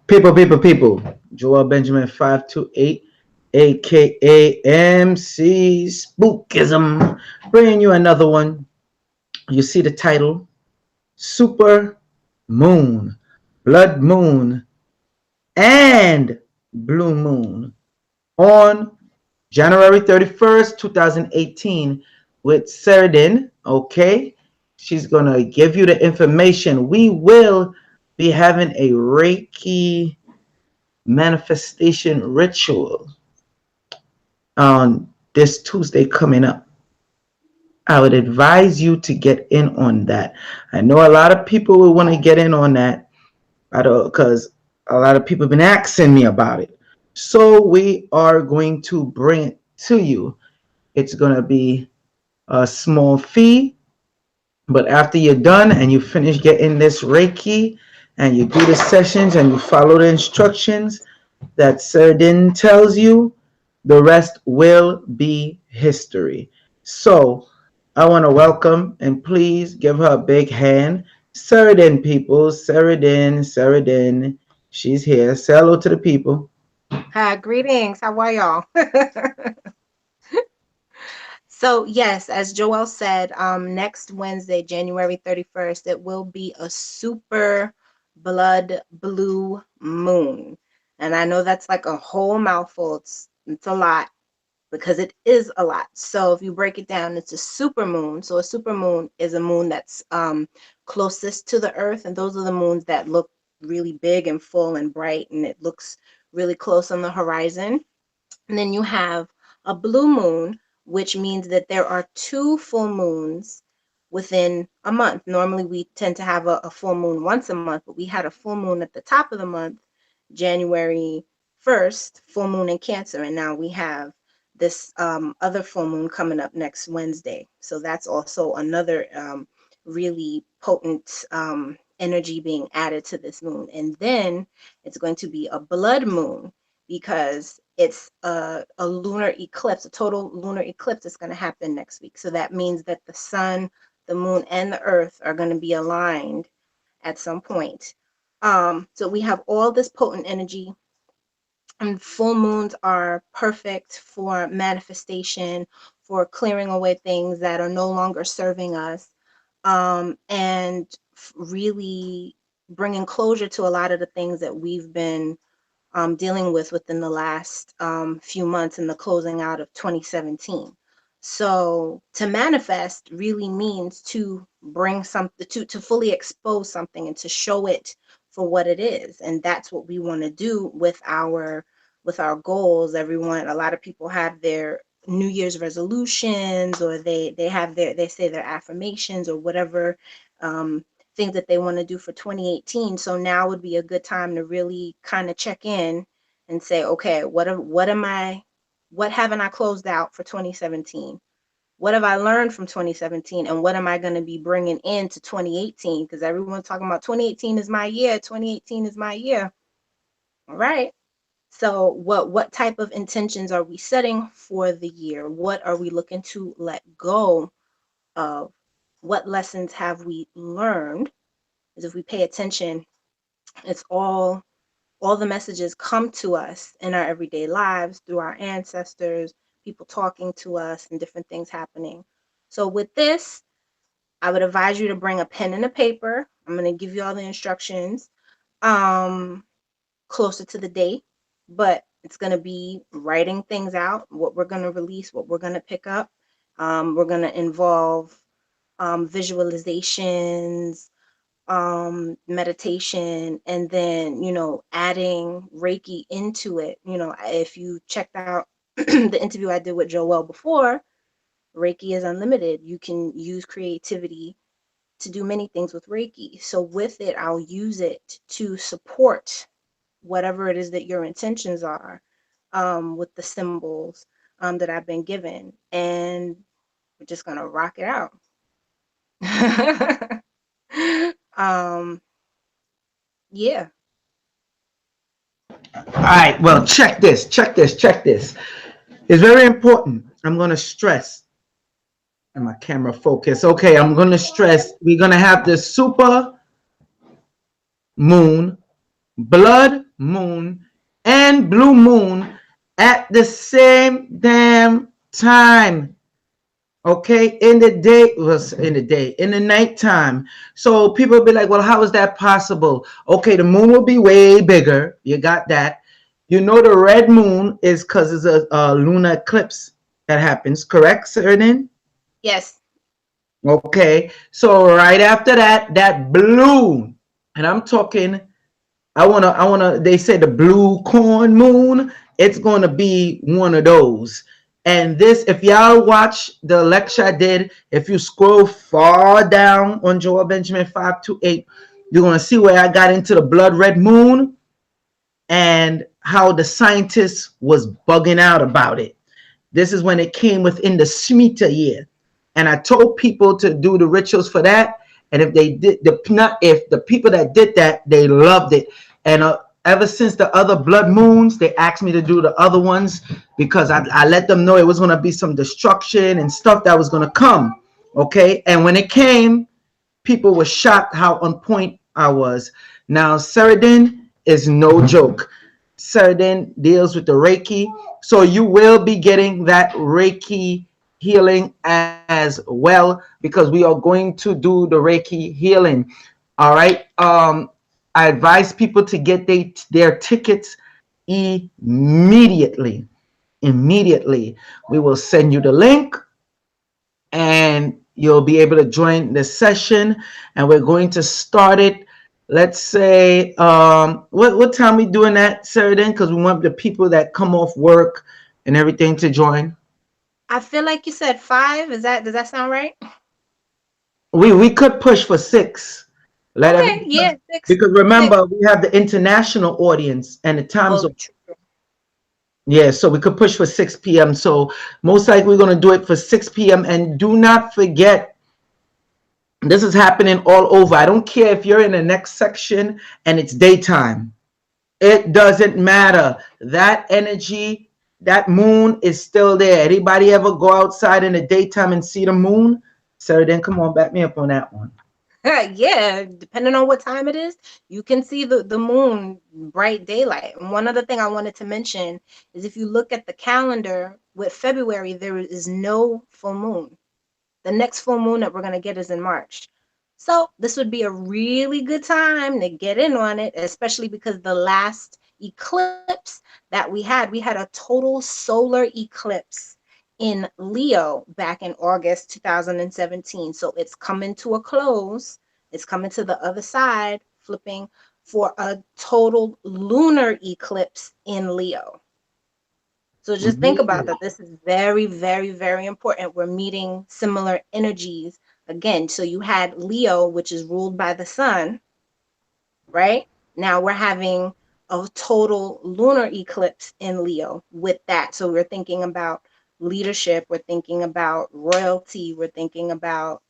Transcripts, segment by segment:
People. Joel Benjamin 528, aka MC Spookism, bringing you another one. You see the title, Super Moon, Blood Moon, and Blue Moon on January 31st, 2018 with Seradin. Okay, she's gonna give you the information. We will be having a Reiki manifestation ritual on this Tuesday coming up. I would advise you to get in on that. I know a lot of people will want to get in on that because a lot of people have been asking me about it. So we are going to bring it to you. It's going to be a small fee, but after you're done and you finish getting this Reiki and you do the sessions and you follow the instructions that Seradin tells you, the rest will be history. So I want to welcome and please give her a big hand. Seradin, people. Seradin. She's here. Say hello to the people. Hi, greetings. How are y'all? So yes, as Joel said, next Wednesday, January 31st, it will be a super blood blue moon. And I know that's like a whole mouthful. It's a lot because it is a lot. So if you break it down, it's a super moon. So a super moon is a moon that's closest to the earth, and those are the moons that look really big and full and bright, and it looks really close on the horizon. And then you have a blue moon, which means that there are two full moons within a month. Normally, we tend to have a full moon once a month, but we had a full moon at the top of the month, January 1st, full moon in Cancer. And now we have this other full moon coming up next Wednesday. So that's also another really potent energy being added to this moon. And then it's going to be a blood moon because it's a lunar eclipse, a total lunar eclipse that's going to happen next week. So that means that the sun, the moon, and the earth are going to be aligned at some point. So we have all this potent energy, and full moons are perfect for manifestation, for clearing away things that are no longer serving us, and really bringing closure to a lot of the things that we've been dealing with within the last few months in the closing out of 2017. So to manifest really means to bring something to fully expose something and to show it for what it is. And that's what we want to do with our goals. Everyone, a lot of people have their New Year's resolutions, or they say their affirmations or whatever things that they want to do for 2018. So now would be a good time to really kind of check in and say, okay, what haven't I closed out for 2017? What have I learned from 2017, and what am I going to be bringing into 2018? Because everyone's talking about 2018 is my year. 2018 is my year. All right. So what type of intentions are we setting for the year? What are we looking to let go of? What lessons have we learned? Because if we pay attention, it's all the messages come to us in our everyday lives through our ancestors, people talking to us, and different things happening. So with this, I would advise you to bring a pen and a paper. I'm going to give you all the instructions um, closer to the date, but it's going to be writing things out, what we're going to release, what we're going to pick up. We're going to involve visualizations, meditation, and then adding Reiki into it. If you checked out the interview I did with Joel before, Reiki is unlimited. You can use creativity to do many things with Reiki. So with it, I'll use it to support whatever it is that your intentions are, with the symbols that I've been given, and we're just gonna rock it out. um yeah. All right, well, check this. It's very important. I'm going to stress, and my camera focus. Okay, I'm going to stress we're going to have the super moon, blood moon and blue moon at the same damn time. Okay, in the nighttime. So people be like, well, how is that possible? Okay, the moon will be way bigger. You got that. You know, the red moon is because it's a lunar eclipse that happens, correct, Seradin? Yes. Okay, so right after that, that blue, and I'm talking, I wanna. They say the blue corn moon. It's gonna be one of those. And this, if y'all watch the lecture I did, if you scroll far down on Joel Benjamin 528, you're gonna see where I got into the blood red moon and how the scientists was bugging out about it. This is when it came within the Shemitah year. And I told people to do the rituals for that. And if they did if the people that did that, they loved it. And ever since the other blood moons, they asked me to do the other ones because I let them know it was going to be some destruction and stuff that was going to come. Okay. And when it came, people were shocked how on point I was. Now, Seradin is no joke. Seradin deals with the Reiki. So you will be getting that Reiki healing as well because we are going to do the Reiki healing. All right. I advise people to get their tickets immediately. Immediately. We will send you the link and you'll be able to join the session, and we're going to start it, let's say, what time we doing that, Seradin, because we want the people that come off work and everything to join. I feel like you said 5. Does that sound right? We could push for 6. Let Okay, every yeah, 6. Because 6. remember we have the international audience and the times. Oh, true. Yeah, so we could push for 6 p.m. So most likely we're going to do it for 6 p.m. And do not forget, this is happening all over. I don't care if you're in the next section and it's daytime. It doesn't matter. That energy, that moon is still there. Anybody ever go outside in the daytime and see the moon? Sarah, then come on, back me up on that one. Yeah, depending on what time it is, you can see the moon bright daylight. And one other thing I wanted to mention is if you look at the calendar with February, there is no full moon. The next full moon that we're going to get is in March. So this would be a really good time to get in on it, especially because the last eclipse that we had a total solar eclipse in Leo back in August 2017. So it's coming to a close. It's coming to the other side, flipping for a total lunar eclipse in Leo. So just think about that. This is very, very, very important. We're meeting similar energies again. So you had Leo, which is ruled by the sun, right? Now we're having a total lunar eclipse in Leo with that. So we're thinking about leadership, we're thinking about royalty, we're thinking about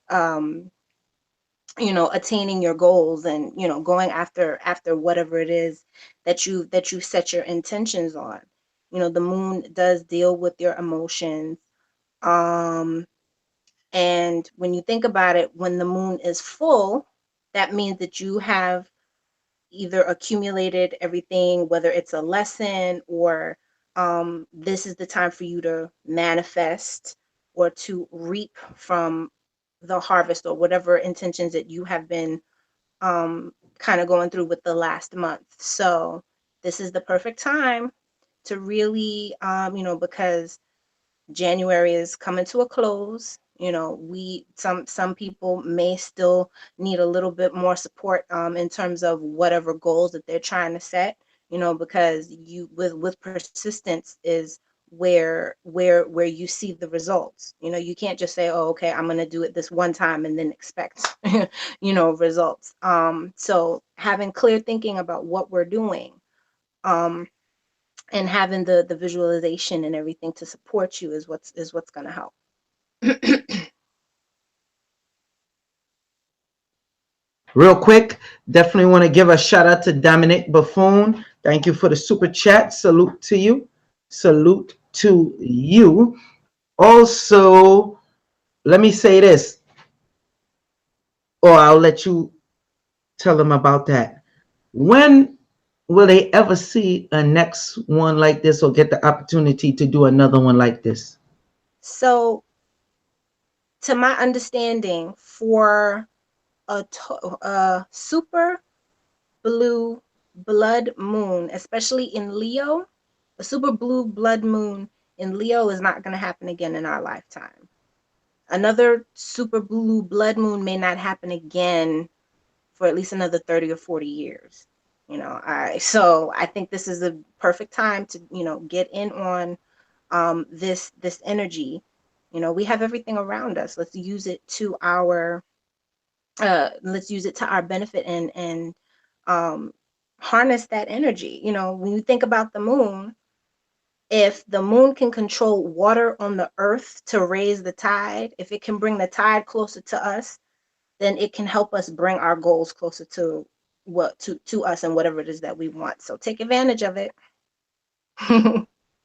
attaining your goals and going after whatever it is that you set your intentions on. The moon does deal with your emotions, um and when you think about it, when the moon is full, that means that you have either accumulated everything, whether it's a lesson or this is the time for you to manifest or to reap from the harvest or whatever intentions that you have been kind of going through with the last month. So this is the perfect time to really, because January is coming to a close. We some people may still need a little bit more support in terms of whatever goals that they're trying to set. Because you with persistence is where you see the results. You can't just say, oh, okay, I'm gonna do it this one time and then expect results. So having clear thinking about what we're doing, um, and having the visualization and everything to support you is what's going to help. Real quick, definitely want to give a shout out to Dominic Buffoon. Thank you for the super chat. Salute to you. Salute to you. Also, let me say this, or I'll let you tell them about that. When will they ever see a next one like this or get the opportunity to do another one like this? So, to my understanding, for a super blue blood moon, especially in Leo, a super blue blood moon in Leo is not going to happen again in our lifetime. Another super blue blood moon may not happen again for at least another 30 or 40 years. So I think this is a perfect time to, get in on this energy. We have everything around us. Let's use it to our benefit, and um harness that energy. When you think about the moon, if the moon can control water on the earth to raise the tide, if it can bring the tide closer to us, then it can help us bring our goals closer to to us and whatever it is that we want. So take advantage of it.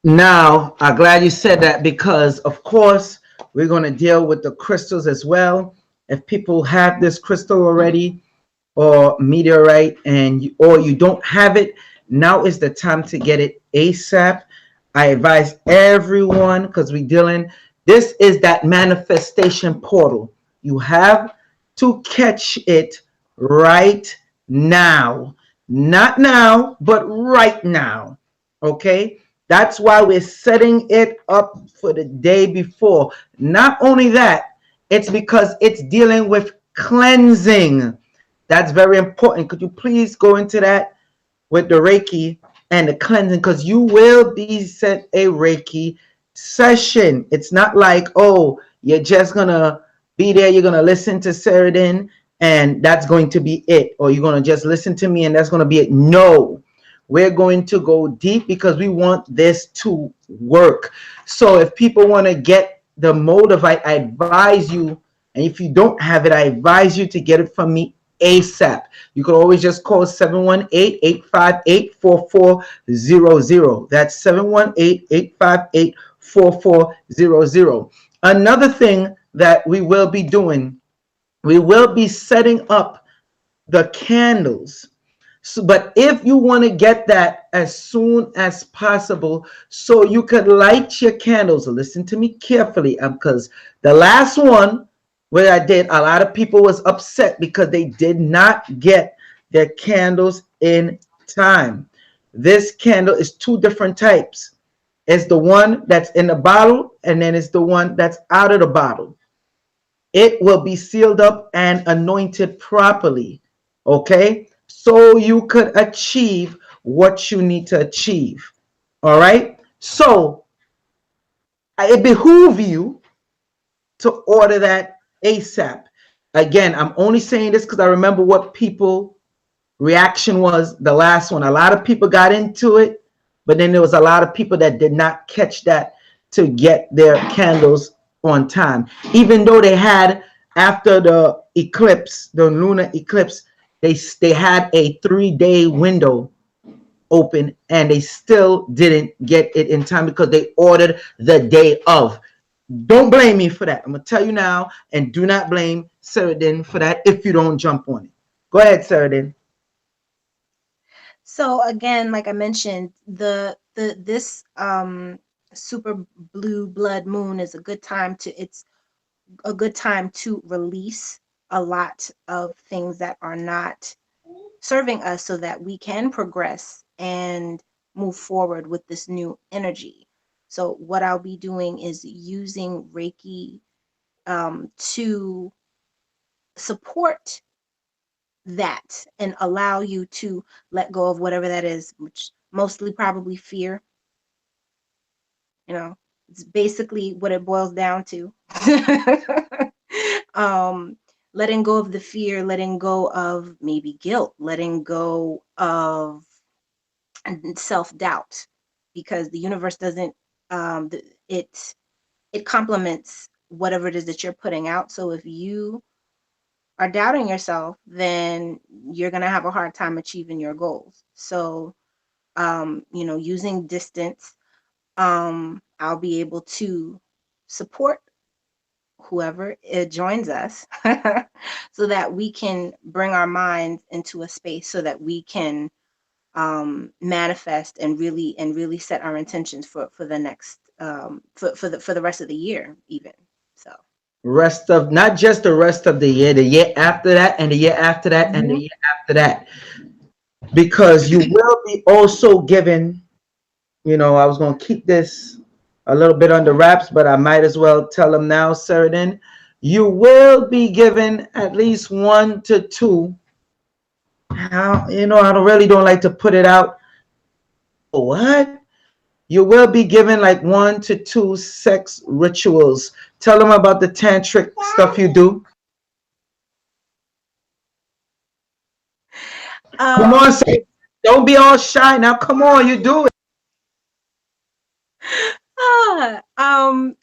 Now, I'm glad you said that because, of course, we're going to deal with the crystals as well. If people have this crystal already or meteorite or you don't have it, now is the time to get it ASAP. I advise everyone because we're dealing, this is that manifestation portal. You have to catch it right now. Not now, but right now. Okay? That's why we're setting it up for the day before. Not only that, it's because it's dealing with cleansing. That's very important. Could you please go into that with the Reiki and the cleansing? Because you will be sent a Reiki session. It's not like, oh, you're just going to be there, you're going to listen to Seradin, and that's going to be it. Or you're going to just listen to me and that's going to be it. No, we're going to go deep because we want this to work. So if people want to get the motive, I advise you, and if you don't have it, I advise you to get it from me ASAP. You can always just call 718-858-4400. That's 718-858-4400. Another thing that we will be doing, we will be setting up the candles. So, but if you want to get that as soon as possible, so you could light your candles, listen to me carefully, because the last one where I did, a lot of people was upset because they did not get their candles in time. This candle is two different types. It's the one that's in the bottle, and then it's the one that's out of the bottle. It will be sealed up and anointed properly. Okay? So you could achieve what you need to achieve. All right? So it behooves you to order that ASAP. Again, I'm only saying this because I remember what people reaction was the last one. A lot of people got into it, but then there was a lot of people that did not catch that to get their candles on time. Even though they had, after the eclipse, the lunar eclipse, they had a 3-day window open and they still didn't get it in time because they ordered the day of. Don't blame me for that. I'm gonna tell you now, and do not blame Seradin for that if you don't jump on it. Go ahead, Seradin. So again, like I mentioned, this super blue blood moon is a good time to it's a good time to release a lot of things that are not serving us so that we can progress and move forward with this new energy. So what I'll be doing is using Reiki to support that and allow you to let go of whatever that is, which mostly probably fear. It's basically what it boils down to. um Letting go of the fear, letting go of maybe guilt, letting go of self-doubt, because the universe doesn't it complements whatever it is that you're putting out. So if you are doubting yourself, then you're going to have a hard time achieving your goals. So using distance, I'll be able to support whoever it joins us so that we can bring our minds into a space so that we can manifest and really set our intentions for the next for the rest of the year even. So Rest of, not just the rest of the year after that, and the year after that, and the Mhm. year after that, because you will be also given. I was going to keep this a little bit under wraps, but I might as well tell them now, Seradin. You will be given at least 1 to 2. I really don't like to put it out. What? You will be given like 1 to 2 sex rituals. Tell them about the tantric stuff you do. Come on, um say, don't be all shy now. Come on, you do it.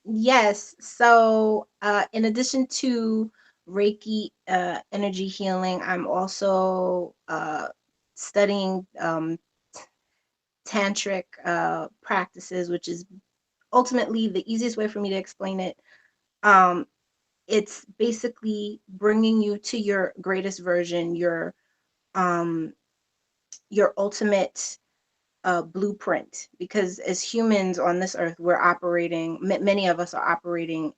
yes, so in addition to Reiki energy healing, I'm also studying tantric practices, which is ultimately the easiest way for me to explain it. um it's basically bringing you to your greatest version, um your ultimate blueprint, because as humans on this earth, we're operating, many of us are operating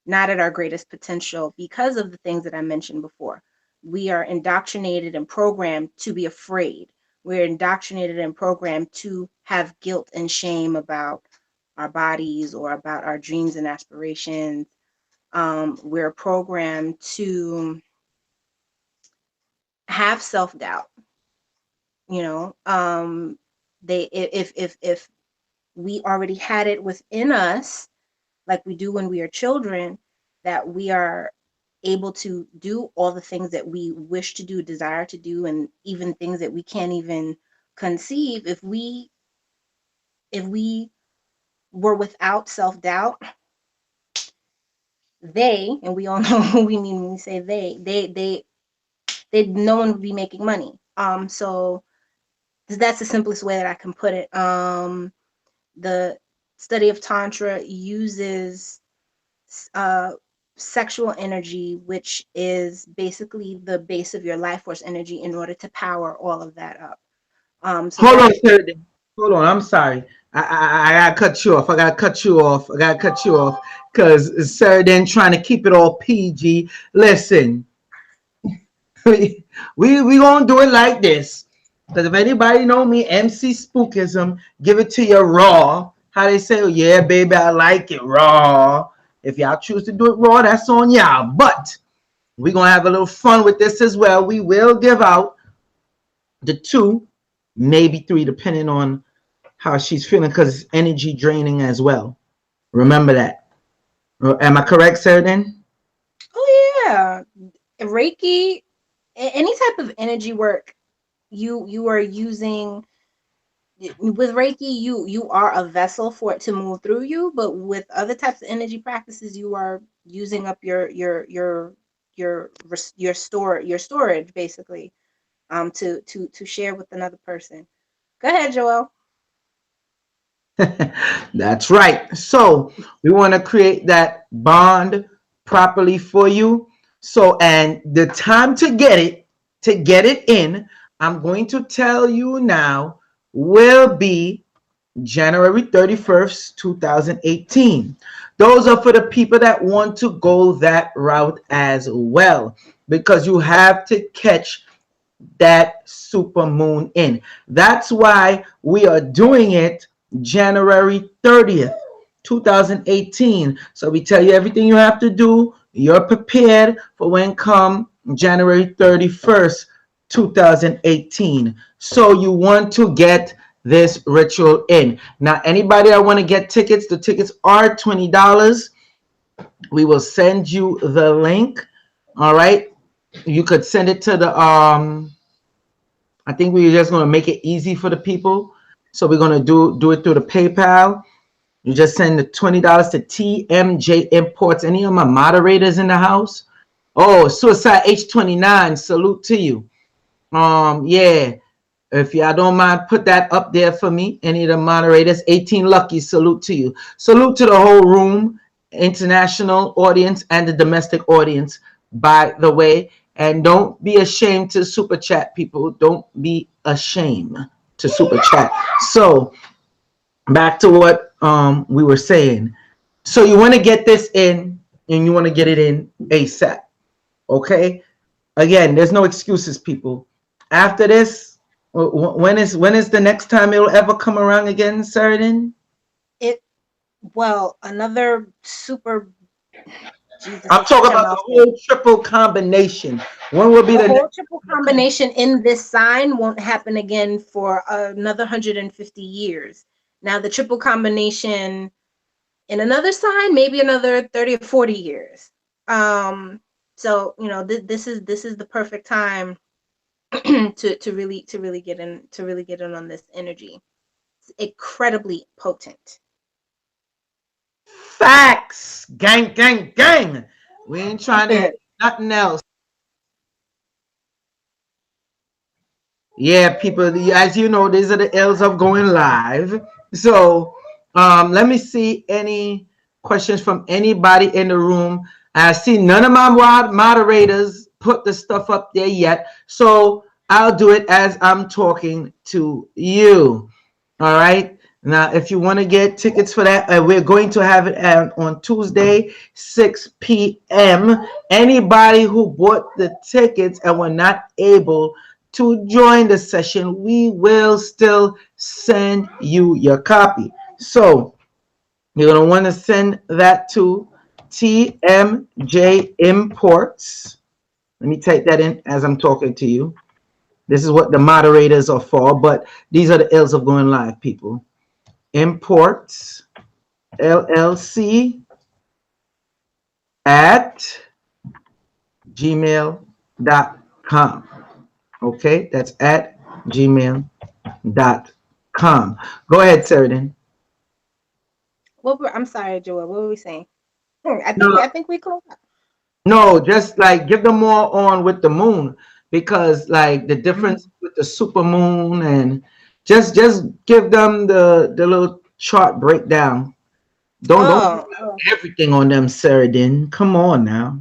not at our greatest potential because of the things that I mentioned before. We are indoctrinated and programmed to be afraid. We're indoctrinated and programmed to have guilt and shame about our bodies or about our dreams and aspirations. We're programmed to have self-doubt. you know they if we already had it within us, like we do when we are children, that we are able to do all the things that we wish to do, desire to do, and even things that we can't even conceive. If we were without self-doubt, and we all know who we mean when we say they no one would be making money. So that's the simplest way that I can put it. The study of Tantra uses uh, sexual energy, which is basically the base of your life force energy, in order to power all of that up. So Hold that on, Seradin. Hold on. I'm sorry. I gotta cut you off. I gotta cut you off. I gotta cut you off because Seradin trying to keep it all PG. Listen, we gonna do it like this. Because if anybody know me, MC Spookism, give it to you raw. How they say, oh, yeah, baby, I like it raw. If y'all choose to do it raw, that's on y'all. But we're gonna have a little fun with this as well. We will give out the 2, maybe 3, depending on how she's feeling, because it's energy draining as well. Remember that. Am I correct, Seradin? oh yeah, Reiki, any type of energy work, you are using. With Reiki, you are a vessel for it to move through you, but with other types of energy practices, you are using up your storage, basically, to share with another person. Go ahead, Joel. That's right. So we want to create that bond properly for you. So, and the time to get it in, I'm going to tell you now, will be January 31st, 2018. Those are for the people that want to go that route as well, because you have to catch that super moon in. That's why we are doing it January 30th, 2018. So we tell you everything you have to do. You're prepared for when come January 31st, 2018. So you want to get this ritual in. Now, anybody that want to get tickets, the tickets are $20. We will send you the link. All right. You could send it to the I think we're just going to make it easy for the people. So we're going to do it through the PayPal. You just send the $20 to TMJ Imports. Any of my moderators in the house? Oh, Suicide H29, salute to you. Yeah. If y'all don't mind, put that up there for me. Any of the moderators, 18 Lucky, salute to you. Salute to the whole room, international audience and the domestic audience, by the way. And don't be ashamed to super chat, people. Don't be ashamed to super chat. So back to what we were saying. So you want to get this in, and you want to get it in ASAP. Okay. Again, there's no excuses, people. After this, when is the next time it'll ever come around again, Seradin? It well, another super Jesus I'm is such talking a about the mouthful. whole triple combination. When will be The the next? whole triple combination in this sign won't happen again for another 150 years. Now, the triple combination in another sign, maybe another 30 or 40 years. Um, so this is the perfect time to really get in on this energy. It's incredibly potent. Facts. Gang, gang, gang. We ain't trying to hear nothing else. Yeah, people, as you know, these are the ills of going live. So let me see any questions from anybody in the room. I see none of my moderators put the stuff up there yet. So I'll do it as I'm talking to you. All right. Now, if you want to get tickets for that, we're going to have it on Tuesday, 6 p.m. Anybody who bought the tickets and were not able to join the session, we will still send you your copy. So you're going to want to send that to TMJ Imports. Let me type that in as I'm talking to you. This is what the moderators are for, but these are the ills of going live, people. Imports LLC at gmail.com. Okay, that's at gmail.com. Go ahead, Seradin. I'm sorry, Joel. What were we saying? I think No, I think we closed up. no, just like give them more on with the moon, because like the difference Mhm. with the super moon, and just give them the little chart breakdown. Don't Oh, everything on them, Seradin. Come on now.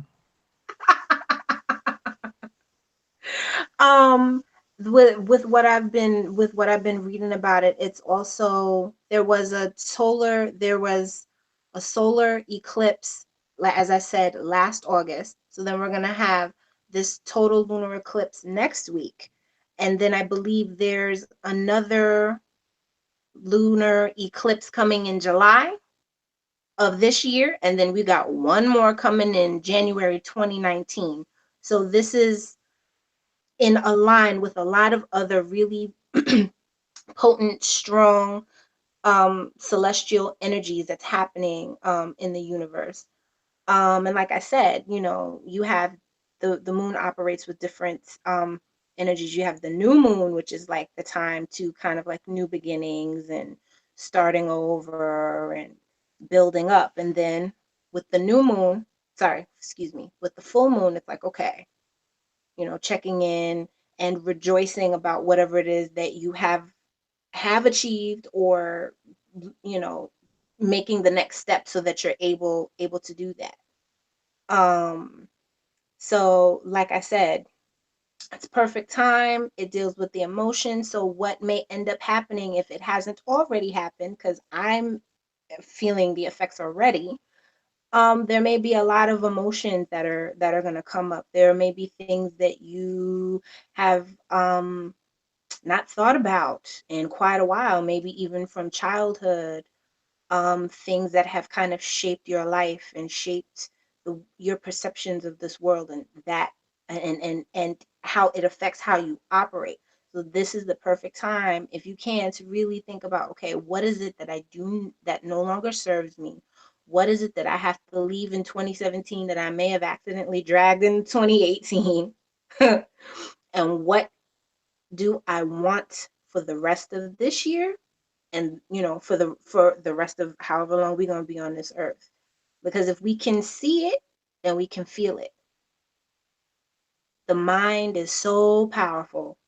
um, with what I've been reading about it, it's also there was a solar eclipse, like as I said, last August. So then we're gonna have this total lunar eclipse next week, and then I believe there's another lunar eclipse coming in July of this year, and then we got one more coming in January 2019. So this is in a line with a lot of other really potent, strong celestial energies that's happening in the universe. And like I said, you have the moon operates with different energies. You have the new moon, which is like the time to kind of like new beginnings and starting over and building up. And then with the new moon, sorry, excuse me, with the full moon, it's like, okay, checking in and rejoicing about whatever it is that you have achieved, or you know making the next step so that you're able to do that. Um so like I said, it's perfect time. It deals with the emotion. So what may end up happening, if it hasn't already happened, because I'm feeling the effects already, there may be a lot of emotions that are going to come up. There may be things that you have not thought about in quite a while, maybe even from childhood, things that have kind of shaped your life and shaped your perceptions of this world, and how it affects how you operate. So this is the perfect time, if you can, to really think about, okay, what is it that I do that no longer serves me? What is it that I have to leave in 2017 that I may have accidentally dragged in 2018? And what do I want for the rest of this year, and for the rest of however long we're going to be on this earth? Because if we can see it, then we can feel it. The mind is so powerful,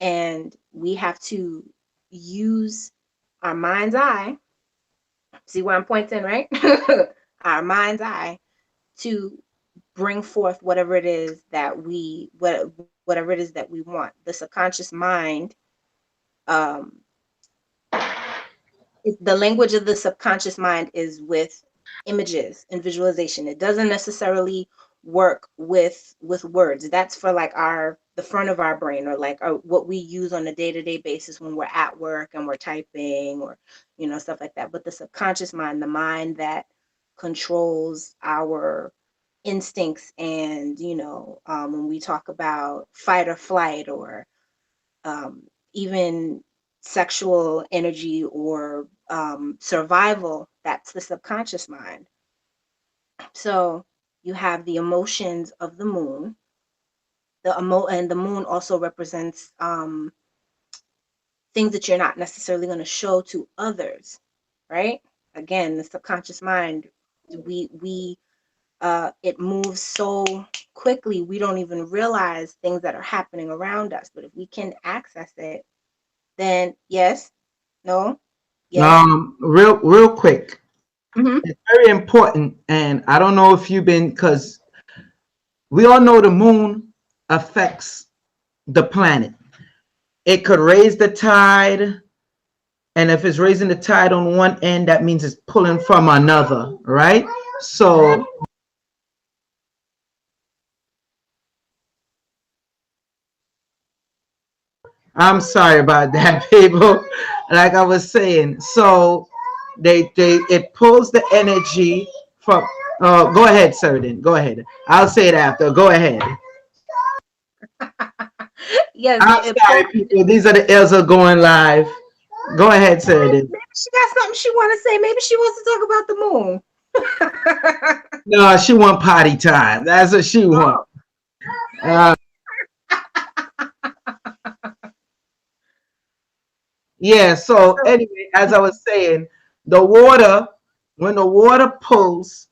and we have to use our mind's eye. See where I'm pointing, right? Our mind's eye to bring forth whatever it is that whatever it is that we want. The subconscious mind, um, the language of the subconscious mind is with images and visualization. It doesn't necessarily work with words. That's for like the front of our brain, or like what we use on a day-to-day basis when we're at work and we're typing, or stuff like that. But the subconscious mind, the mind that controls our instincts, and when we talk about fight or flight, or um, even sexual energy, or survival, that's the subconscious mind. So you have the emotions of the moon. And the moon also represents things that you're not necessarily going to show to others, right? Again, the subconscious mind, we it moves so quickly, we don't even realize things that are happening around us. But if we can access it, then yes, no, yes. Real quick. Mm-hmm. It's very important, and I don't know if you've been, because we all know the moon affects the planet. It could raise the tide, and if it's raising the tide on one end, that means it's pulling from another, right? So I'm sorry about that, people. Like I was saying, so they it pulls the energy from. Go ahead, Seradin. Go ahead. I'll say it after. Go ahead. Yes, I'm it sorry, pulls. people. These are the Ilza going live. Go ahead, Seradin. Maybe she got something she want to say. Maybe she wants to talk about the moon. No, she want potty time. That's what she want. Oh, Uh, yeah. So so anyway, as I was saying, the water, when the water pulls,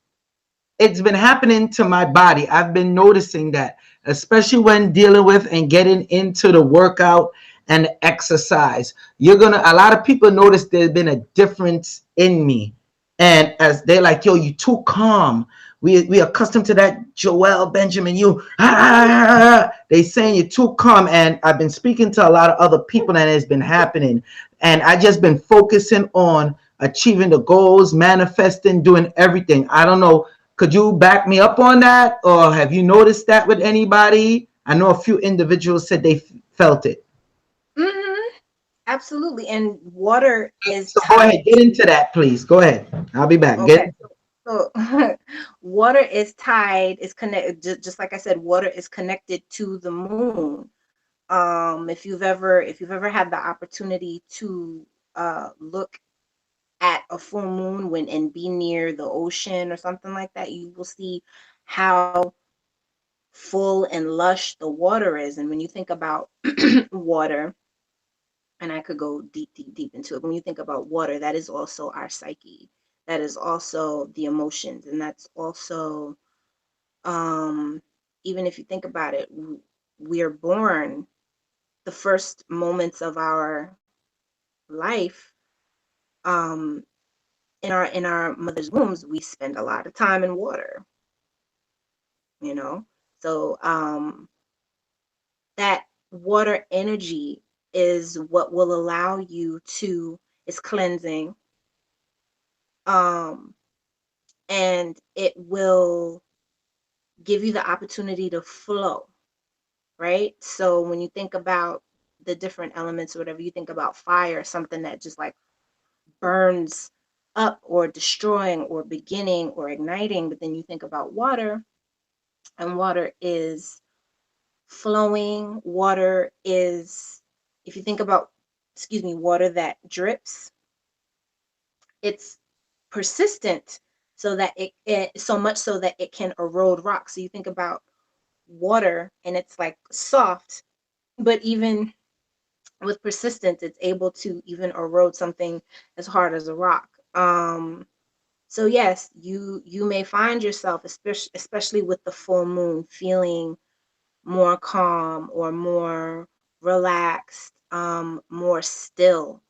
it's been happening to my body. I've been noticing that, especially when dealing with and getting into the workout and the exercise. A lot of people notice there's been a difference in me. And as they're like, yo, you too calm. We accustomed to that Joel Benjamin, they saying you're too calm. And I've been speaking to a lot of other people that has been happening. And I just been focusing on achieving the goals, manifesting, doing everything. I don't know, could you back me up on that, or have you noticed that with anybody? I know a few individuals said they felt it. mm-hmm, absolutely. And water is So go tied ahead, get to. into that, please. Go ahead. I'll be back. Okay, so water is tied, is connected, just like I said, water is connected to the moon. If you've ever had the opportunity to look at a full moon and be near the ocean or something like that, you will see how full and lush the water is. And when you think about water, and I could go deep, deep, deep into it. When you think about water, that is also our psyche. That is also the emotions, and that's also, um, even if you think about it, we are born, the first moments of our life, um, in our mother's wombs, we spend a lot of time in water. You know, so that water energy is what will allow you to. It's cleansing. Um, and it will give you the opportunity to flow, right? So when you think about the different elements or whatever, you think about fire, something that just like burns up, or destroying, or beginning, or igniting. But then you think about water, and water is flowing. Water is, if you think about, excuse me, water that drips, it's persistent, so that it so much so that it can erode rocks. So you think about water, and it's like soft, but even with persistence, it's able to even erode something as hard as a rock. So yes, you may find yourself, especially with the full moon, feeling more calm, or more relaxed, more still.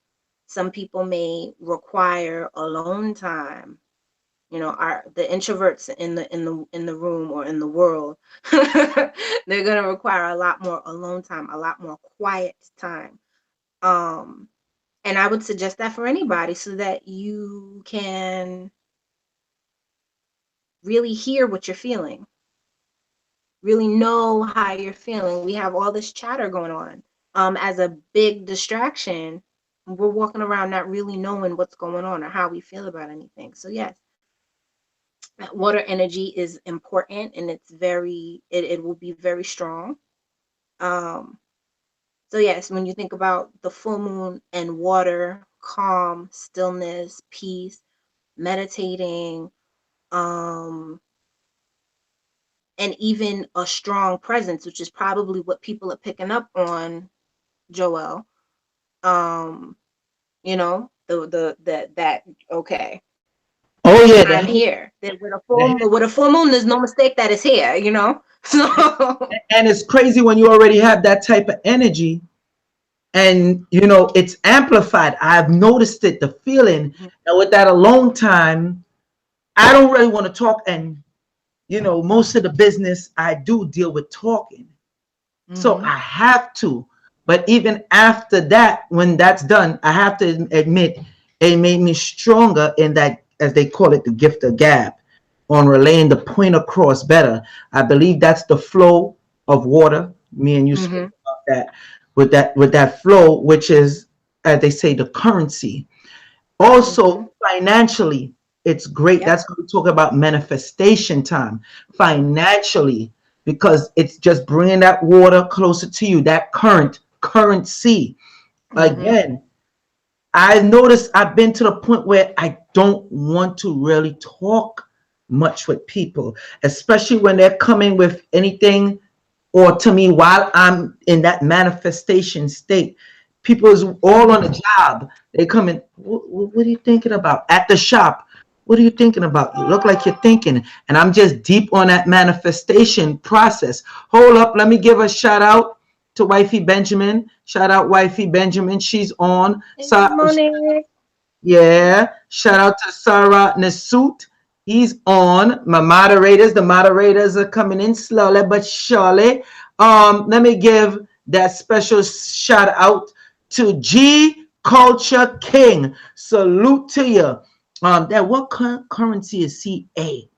Some people may require alone time, You know, the introverts in the room or in the world, they're gonna require a lot more alone time, a lot more quiet time. And I would suggest that for anybody so that you can really hear what you're feeling, really know how you're feeling. We have all this chatter going on. As a big distraction, we're walking around not really knowing what's going on or how we feel about anything. So yes, water energy is important, and it's it will be very strong. Um, so yes, when you think about the full moon and water, calm, stillness, peace, meditating, um, and even a strong presence, which is probably what people are picking up on, Joel. Um, you know, that okay, Oh yeah, I'm here. That with a full moon, there's no mistake that it's here, you know? So and it's crazy when you already have that type of energy, and you know it's amplified. I've noticed it, the feeling. And with that alone time, I don't really want to talk, and you know most of the business I do deal with talking, so I have to. But even after that, when that's done, I have to admit it made me stronger in that, as they call it, the gift of gab, on relaying the point across better. I believe that's the flow of water. Me and you spoke about that, with that flow, which is, as they say, the currency. Also, financially, it's great. yep. That's what we talk about, manifestation time. Financially, because it's just bringing that water closer to you, that currency. Again, I noticed I've been to the point where I don't want to really talk much with people, especially when they're coming with anything, or to me while I'm in that manifestation state. People is all on the job. They come in, what are you thinking about? At the shop, what are you thinking about? You look like you're thinking. And I'm just deep on that manifestation process. Hold up, let me give a shout out to Wifey Benjamin. Shout out Wifey Benjamin. She's on. Hey, Monique. Yeah. Shout out to Sarah Nasut. He's on. My moderators. The moderators are coming in slowly but surely. Let me give that special shout out to G Culture King. Salute to you. That what currency is CA?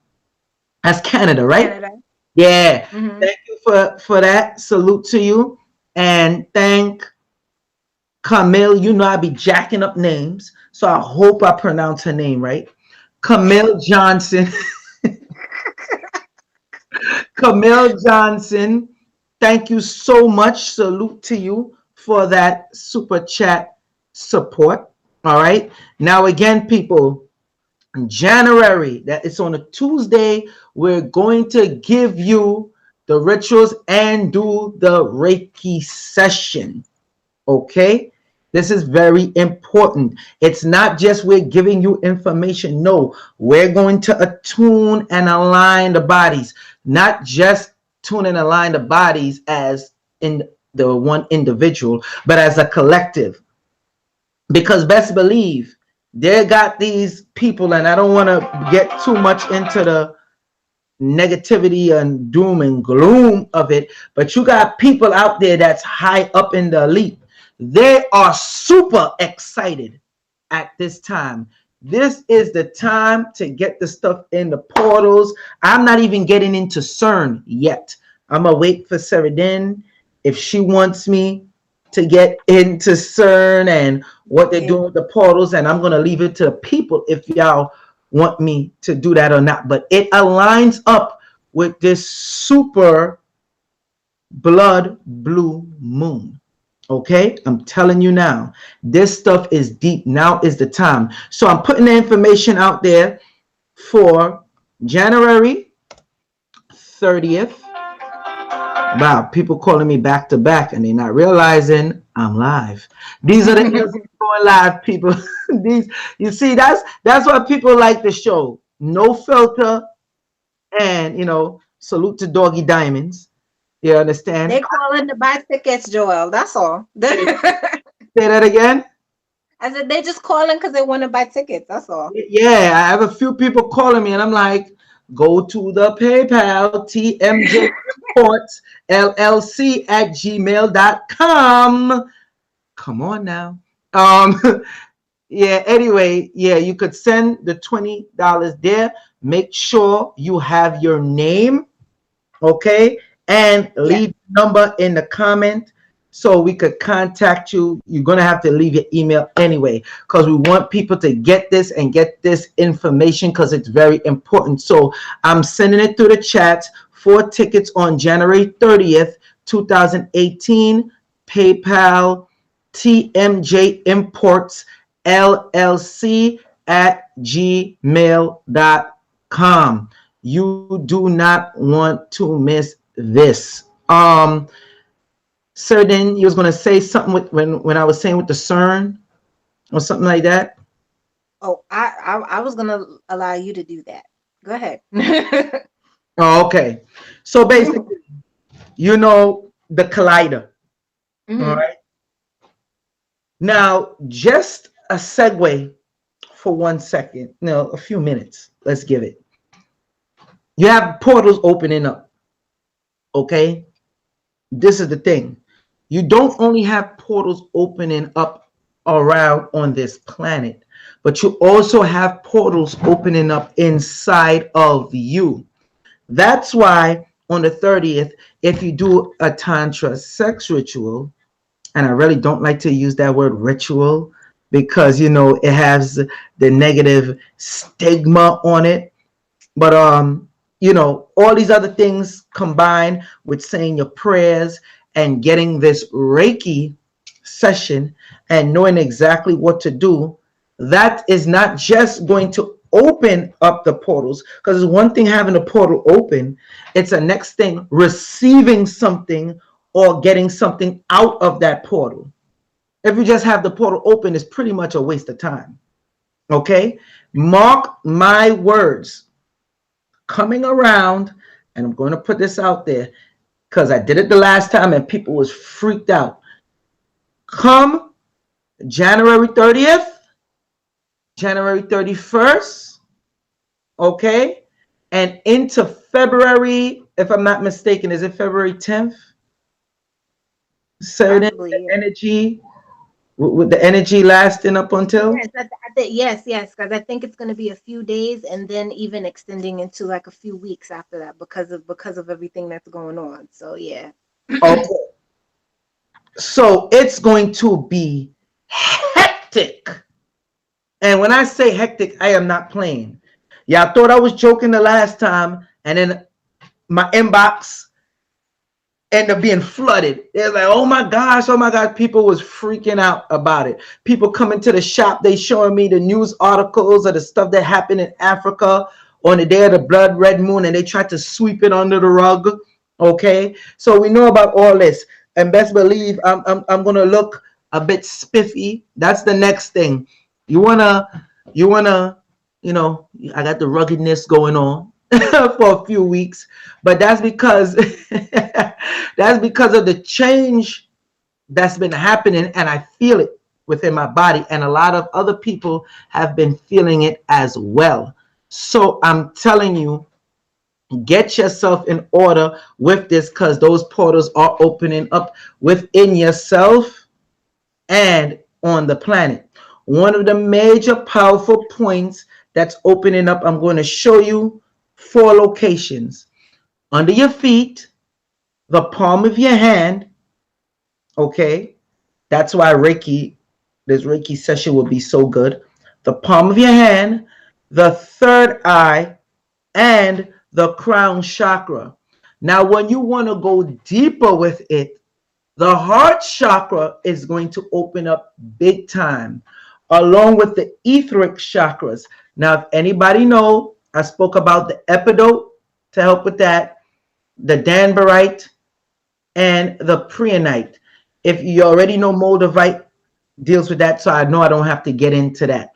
That's Canada, right? Canada. Yeah. Thank you for that. Salute to you. And thank Camille. You know I be jacking up names, so I hope I pronounce her name right. Camille Johnson. Camille Johnson. Thank you so much. Salute to you for that super chat support. All right. Now again, people, in January, that it's on a Tuesday, we're going to give you the rituals and do the Reiki session. Okay, this is very important. It's not just we're giving you information. No, we're going to attune and align the bodies, not just tune and align the bodies as in the one individual, but as a collective. Because best believe they got these people, and I don't want to get too much into the negativity and doom and gloom of it, but you got people out there that's high up in the elite. They are super excited at this time. This is the time to get the stuff in the portals. I'm not even getting into CERN yet. I'm gonna wait for Seradin if she wants me to get into CERN and what they're doing with the portals, and I'm gonna leave it to the people if y'all want me to do that or not. But it aligns up with this super blood blue moon. Okay, I'm telling you now, this stuff is deep. Now is the time. So I'm putting the information out there for January 30th. Wow, people calling me back to back and they're not realizing I'm live. These are the going live, people. These, you see, that's why people like the show. No filter, and you know, salute to Doggy Diamonds. You understand? They calling to buy tickets, Joel. That's all. Say that again. I said they just calling because they want to buy tickets. That's all. Yeah, I have a few people calling me, and I'm like, go to the PayPal, TMJ Imports LLC at gmail.com. Come on now. Um, yeah, anyway, yeah, you could send the $20 there. Make sure you have your name, okay, and Yes. leave number in the comment so we could contact you. You're gonna have to leave your email anyway, because we want people to get this and get this information because it's very important. So I'm sending it through the chat. 4 tickets on January 30th 2018. PayPal, TMJ Imports LLC at gmail.com. You do not want to miss this. Seradin, you was gonna say something with when I was saying with the CERN or something like that. Oh, I was gonna allow you to do that. Go ahead. Oh, okay. So basically, you know the collider. All Hmm. right. Now, just a segue for 1 second. No, a few minutes. Let's give it. You have portals opening up. Okay. This is the thing. You don't only have portals opening up around on this planet, but you also have portals opening up inside of you. That's why on the 30th, if you do a Tantra sex ritual, and I really don't like to use that word ritual because, you know, it has the negative stigma on it. But you know, all these other things combined with saying your prayers and getting this Reiki session and knowing exactly what to do, that is not just going to open up the portals, because it's one thing having a portal open, it's a next thing receiving something or getting something out of that portal. If you just have the portal open, it's pretty much a waste of time. Okay, mark my words, coming around, and I'm going to put this out there because I did it the last time and people was freaked out. Come January 30th, January 31st, okay, and into February, if I'm not mistaken, is it February 10th? Certain Possibly, yeah. energy, with the energy lasting up until. Yes, yes, because I think it's going to be a few days, and then even extending into like a few weeks after that because of everything that's going on. So yeah. Okay, so it's going to be hectic. And when I say hectic, I am not playing. Y'all thought I was joking the last time, and then my inbox ended up being flooded. They're like, oh my gosh, people was freaking out about it. People coming to the shop, they showing me the news articles of the stuff that happened in Africa on the day of the blood red moon, and they tried to sweep it under the rug. Okay, so we know about all this, and best believe I'm gonna look a bit spiffy. That's the next thing. You wanna you wanna you know, I got the ruggedness going on for a few weeks, but that's because that's because of the change that's been happening, and I feel it within my body, and a lot of other people have been feeling it as well. So I'm telling you, get yourself in order with this, because those portals are opening up within yourself and on the planet. One of the major powerful points that's opening up, I'm going to show you 4 locations: under your feet, the palm of your hand. Okay, that's why this Reiki session will be so good. The palm of your hand, the third eye, and the crown chakra. Now, when you want to go deeper with it, the heart chakra is going to open up big time, along with the etheric chakras. Now, if anybody know, I spoke about the epidote to help with that, the danbarite, and the preonite. If you already know, moldavite deals with that, so I know I don't have to get into that.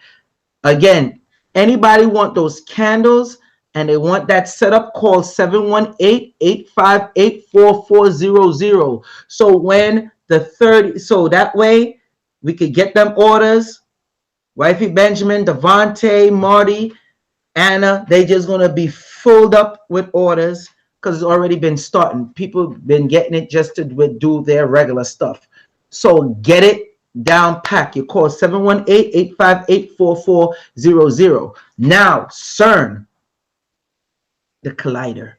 Again, anybody want those candles and they want that setup, call 718-858-4400. So when the 30, so that way we could get them orders Wifey Benjamin, Devontae, Marty, Anna, they just gonna be filled up with orders because it's already been starting. People been getting it just to do their regular stuff. So get it down pack. You call 718-858-4400. Now, CERN, the collider.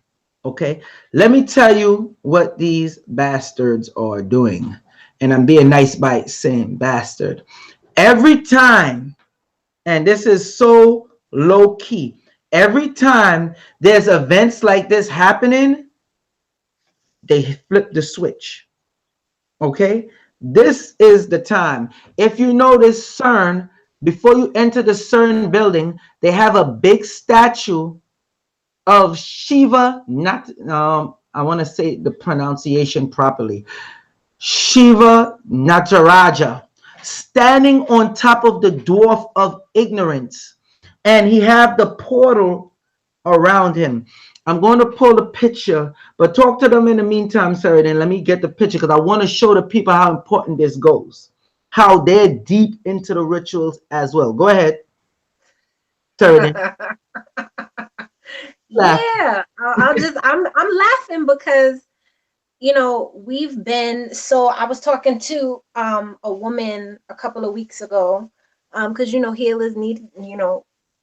Okay, let me tell you what these bastards are doing. And I'm being nice by saying bastard. Every time, and this is so low key, every time there's events like this happening, they flip the switch. Okay, this is the time. If you notice CERN, before you enter the CERN building, they have a big statue of Shiva, not I want to say the pronunciation properly, Shiva Nataraja, standing on top of the dwarf of ignorance, and he have the portal around him. I'm going to pull the picture, but talk to them in the meantime, Seradin. Let me get the picture because I want to show the people how important this goes, how they're deep into the rituals as well. Go ahead, Seradin. Yeah, I'm laughing because we've been, so I was talking to a woman a couple of weeks ago, because healers need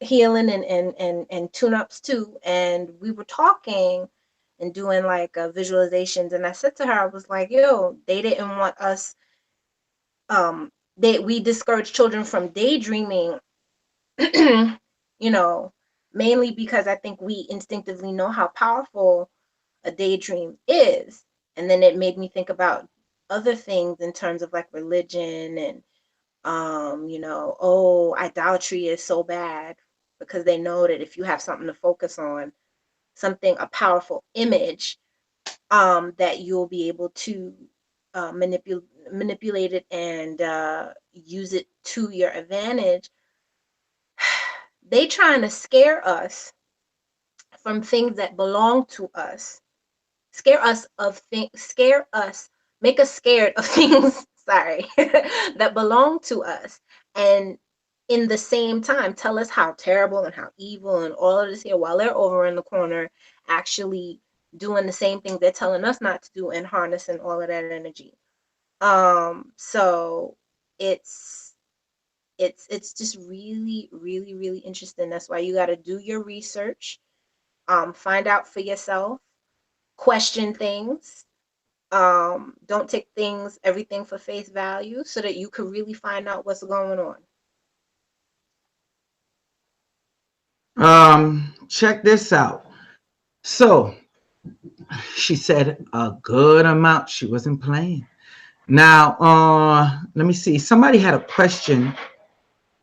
healing and tune-ups too, and we were talking and doing like visualizations, and I said to her, I was like, yo, they didn't want us, we discourage children from daydreaming, you know mainly because I think we instinctively know how powerful a daydream is. And then it made me think about other things in terms of like religion and oh, idolatry is so bad because they know that if you have something to focus on, a powerful image, that you'll be able to manipulate it and use it to your advantage. They trying to scare us from things that belong to us, scare us of things, scare us, make us scared of things, sorry, that belong to us. And in the same time, tell us how terrible and how evil and all of this here, while they're over in the corner actually doing the same thing they're telling us not to do and harnessing all of that energy. So it's just really, really, really interesting. That's why you got to do your research, find out for yourself, question things, don't take everything for face value, so that you could really find out what's going on. Check this out. So she said a good amount. She wasn't playing. Now, let me see. Somebody had a question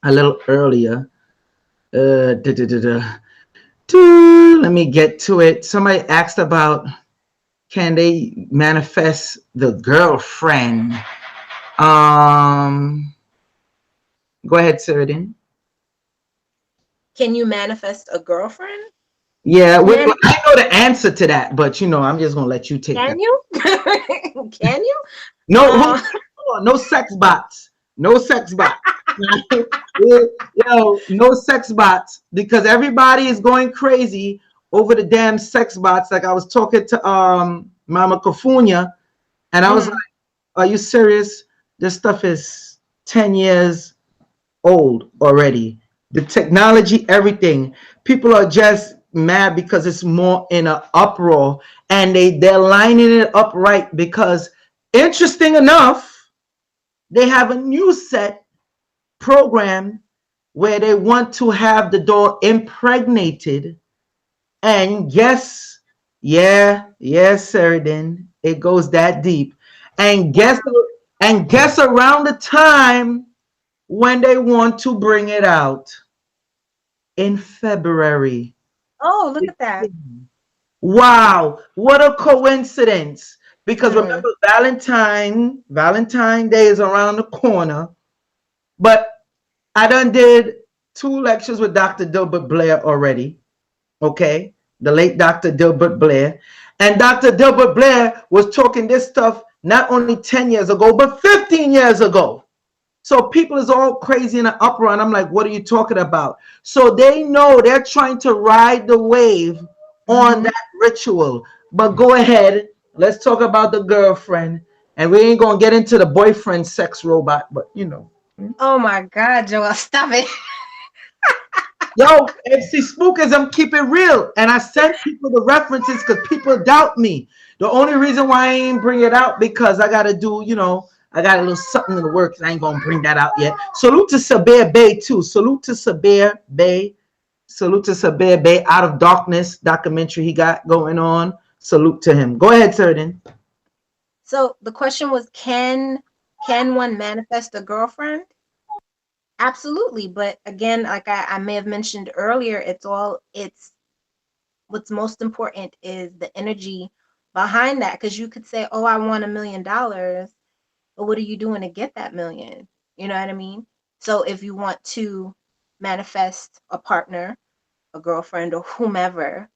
a little earlier. Let me get to it. Somebody asked about, can they manifest the girlfriend? Go ahead, Seradin. Can you manifest a girlfriend? Yeah, I know the answer to that, but I'm just gonna let you take that. Can you? Can you? No, no sex bots. No sex bots. No sex bots, because everybody is going crazy over the damn sex bots. Like I was talking to Mama Kafunya, and I was like, "Are you serious? This stuff is 10 years old already. The technology, everything. People are just mad because it's more in an uproar, and they're lining it up right because, interesting enough, they have a new set program where they want to have the doll impregnated. And yes, Seradin, it goes that deep. And guess around the time when they want to bring it out, in February. Oh, look at that. Wow, what a coincidence. Because remember, Valentine Day is around the corner. But I done did 2 lectures with Dr. Dilbert Blair already. Okay, the late Dr. Dilbert Blair. And Dr. Dilbert Blair was talking this stuff not only 10 years ago, but 15 years ago. So people is all crazy in the uproar, and I'm like, what are you talking about? So they know they're trying to ride the wave on Mhm. that ritual. But go ahead, let's talk about the girlfriend, and we ain't gonna get into the boyfriend sex robot, but you know. Oh my God, Joel, stop it. Yo, MC Spookism, keep it real. And I sent people the references because people doubt me. The only reason why I ain't bring it out because I gotta do, you know, I got a little something in the works. I ain't gonna bring that out yet. Salute to Sabir Bay too. Salute to Sabir Bay. Salute to Sabir Bay. Out of Darkness documentary he got going on. Salute to him. Go ahead, Seradin. So the question was, can one manifest a girlfriend? Absolutely, but again, like I may have mentioned earlier, it's what's most important is the energy behind that. Because you could say, "Oh, I want $1 million," but what are you doing to get that million? You know what I mean? So if you want to manifest a partner, a girlfriend, or whomever,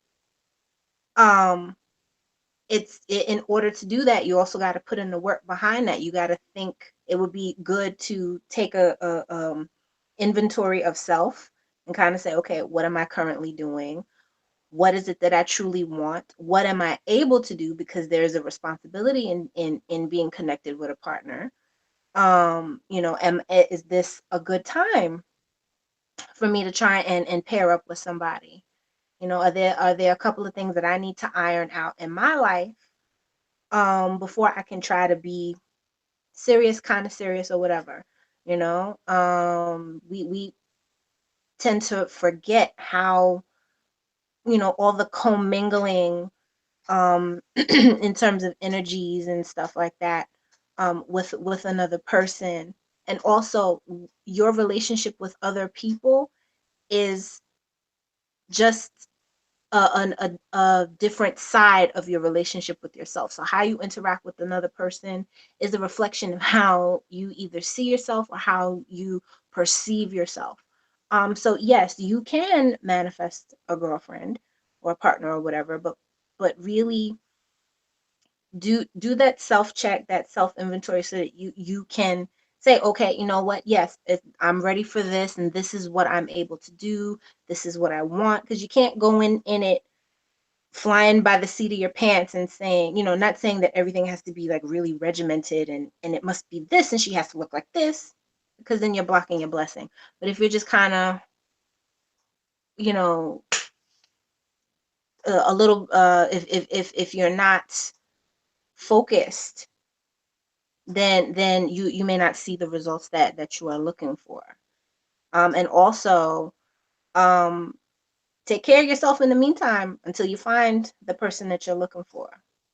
um, in order to do that, you also got to put in the work behind that. You got to think. It would be good to take a inventory of self and kind of say, okay, what am I currently doing? What is it that I truly want? What am I able to do? Because there's a responsibility in being connected with a partner. You know, is this a good time for me to try and pair up with somebody? You know, are there a couple of things that I need to iron out in my life before I can try to be serious, kind of serious or whatever? You know, we tend to forget how, you know, all the commingling in terms of energies and stuff like that with another person, and also your relationship with other people is just a different side of your relationship with yourself. So how you interact with another person is a reflection of how you either see yourself or how you perceive yourself. So yes, you can manifest a girlfriend or a partner or whatever, but really do that self check, that self inventory, so that you can say, okay, you know what, yes, I'm ready for this, and this is what I'm able to do, this is what I want. Because you can't go in it flying by the seat of your pants and saying, you know, not saying that everything has to be like really regimented and it must be this and she has to look like this, because then you're blocking your blessing. But if you're just kind of, you know, a little if you're not focused, then you may not see the results that you are looking for. And also, um, take care of yourself in the meantime until you find the person that you're looking for.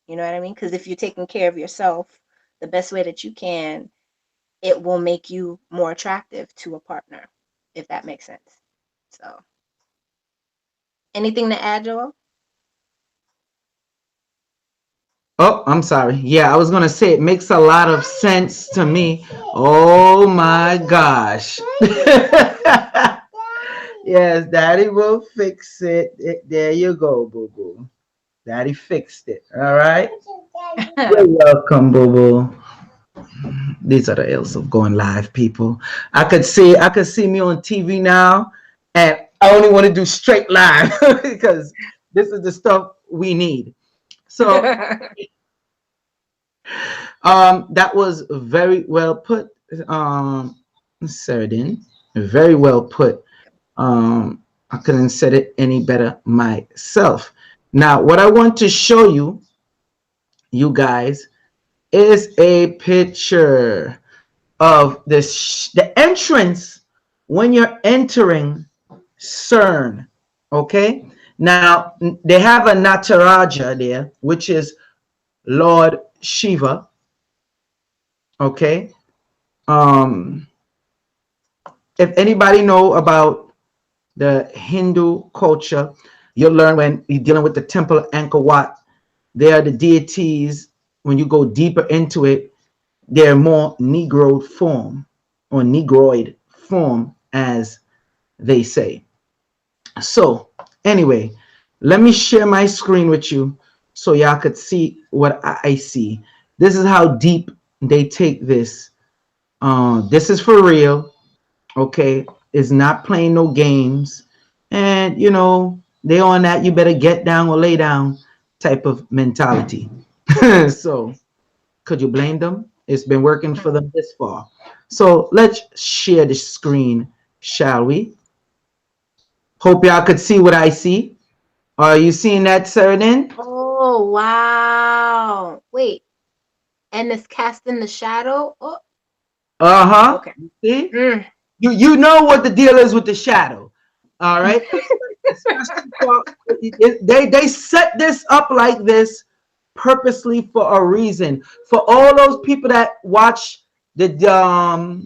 You know what I mean? Because if you're taking care of yourself the best way that you can, it will make you more attractive to a partner, if that makes sense. So, anything to add, Joel? Oh, I'm sorry. Yeah, I was gonna say it makes a lot of sense to me. Oh my gosh. Yes, Daddy will fix it. There you go, boo boo. Daddy fixed it. All right. You're welcome, boo boo. These are the ills of going live, people. I could see me on TV now, and I only want to do straight live because this is the stuff we need. So that was very well put, Seradin. Very well put. I couldn't said it any better myself. Now, what I want to show you, you guys, is a picture of the entrance when you're entering CERN. Okay. Now they have a Nataraja there, which is Lord Shiva. Okay. Um, if anybody know about the Hindu culture, you'll learn when you're dealing with the temple of Angkor Wat. They are the deities. When you go deeper into it, they're more Negroid form or Negroid form, as they say. So, anyway, let me share my screen with you so y'all could see what I see. This is how deep they take this. This is for real. Okay, it's not playing no games, and they on that you better get down or lay down type of mentality. So could you blame them? It's been working for them this far. So let's share the screen, shall we? Hope y'all could see what I see. Are you seeing that, Seradin? Oh, wow. Wait, and it's casting the shadow? Oh, Uh-huh. okay. See? Mm. You know what the deal is with the shadow. All right. Especially for, they set this up like this purposely for a reason. For all those people that watch the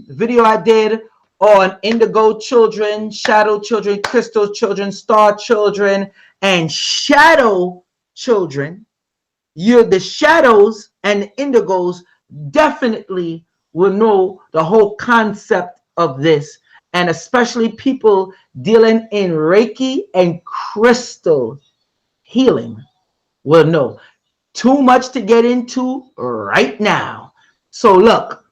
video I did on indigo children, shadow children, crystal children, star children, and shadow children, the shadows and the indigos definitely will know the whole concept of this, and especially people dealing in Reiki and crystal healing will know. Too much to get into right now. So look,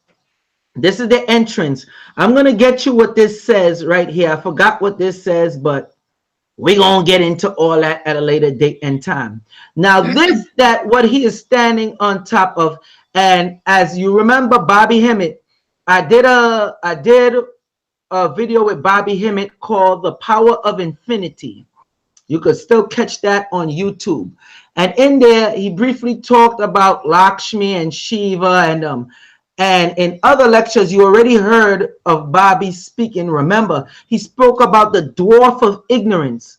this is the entrance. I'm going to get you what this says right here. I forgot what this says, but we're going to get into all that at a later date and time. Now, this, that what he is standing on top of, and as you remember, Bobby Hemmett, I did a video with Bobby Hemmett called The Power of Infinity. You could still catch that on YouTube. And in there, he briefly talked about Lakshmi and Shiva, and in other lectures, you already heard of Bobby speaking. Remember, he spoke about the dwarf of ignorance.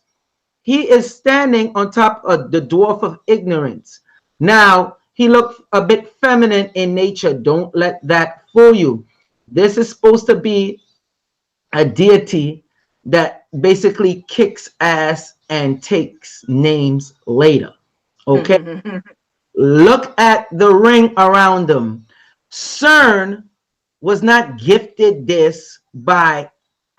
He is standing on top of the dwarf of ignorance. Now, he looked a bit feminine in nature. Don't let that fool you. This is supposed to be a deity that basically kicks ass and takes names later. Okay? Look at the ring around them. CERN was not gifted this by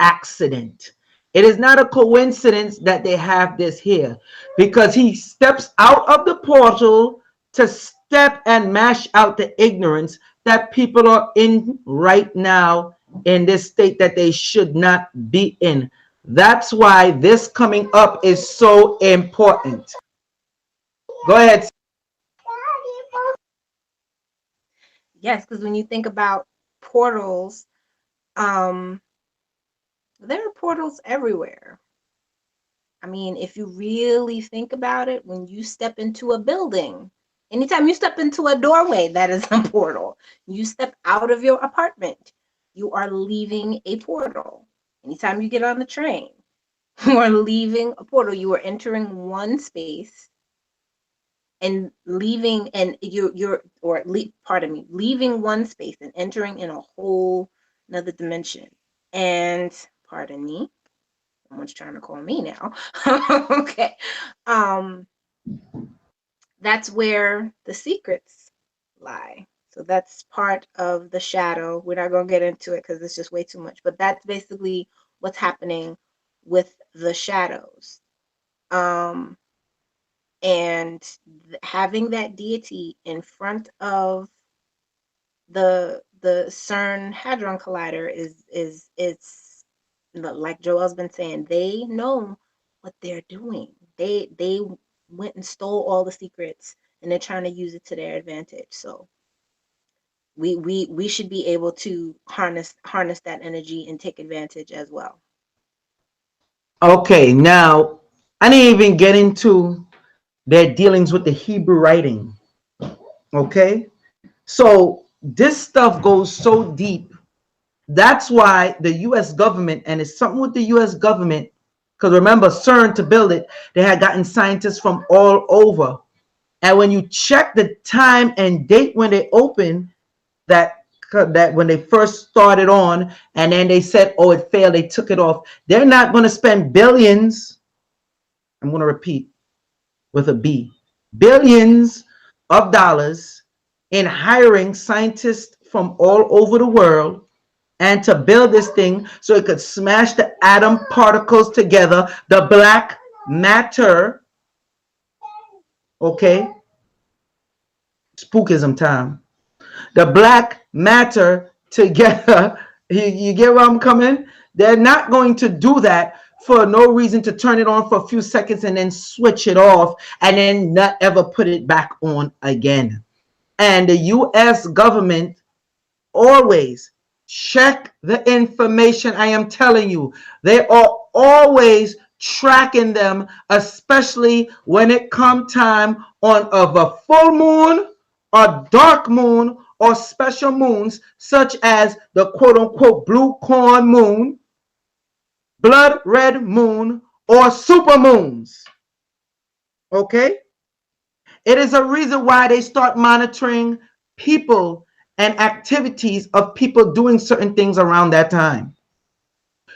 accident. It is not a coincidence that they have this here, because he steps out of the portal to step and mash out the ignorance that people are in right now in this state that they should not be in. That's why this coming up is so important. Go ahead. Yes, because when you think about portals, um, there are portals everywhere. I mean, if you really think about it, when you step into a building, anytime you step into a doorway, that is a portal. You step out of your apartment, you are leaving a portal. Anytime you get on the train, you are leaving a portal. You are entering one space and leaving, and pardon me, leaving one space and entering in a whole another dimension. And pardon me, someone's trying to call me now. Okay. Um, that's where the secrets lie. So that's part of the shadow. We're not going to get into it because it's just way too much, but that's basically what's happening with the shadows. And having that deity in front of the CERN Hadron Collider is it's like Joel's been saying, they know what they're doing. They went and stole all the secrets and they're trying to use it to their advantage. So we should be able to harness that energy and take advantage as well. Okay, now I didn't even get into their dealings with the Hebrew writing. Okay, so this stuff goes so deep. That's why the US government, and it's something with the US government, because remember, CERN, to build it, they had gotten scientists from all over. And when you check the time and date when they opened, that when they first started on, and then they said, oh, it failed, they took it off. They're not going to spend billions. I'm going to repeat with a B, billions of dollars in hiring scientists from all over the world and to build this thing so it could smash the atom particles together, the black matter. Okay, spookism time. The black matter together. You get where I'm coming? They're not going to do that for no reason to turn it on for a few seconds and then switch it off and then not ever put it back on again. And the US government always check the information. I am telling you, they are always tracking them, especially when it come time on of a full moon, a dark moon, or special moons such as the quote unquote blue corn moon, blood red moon, or super moons. Okay, it is a reason why they start monitoring people and activities of people doing certain things around that time.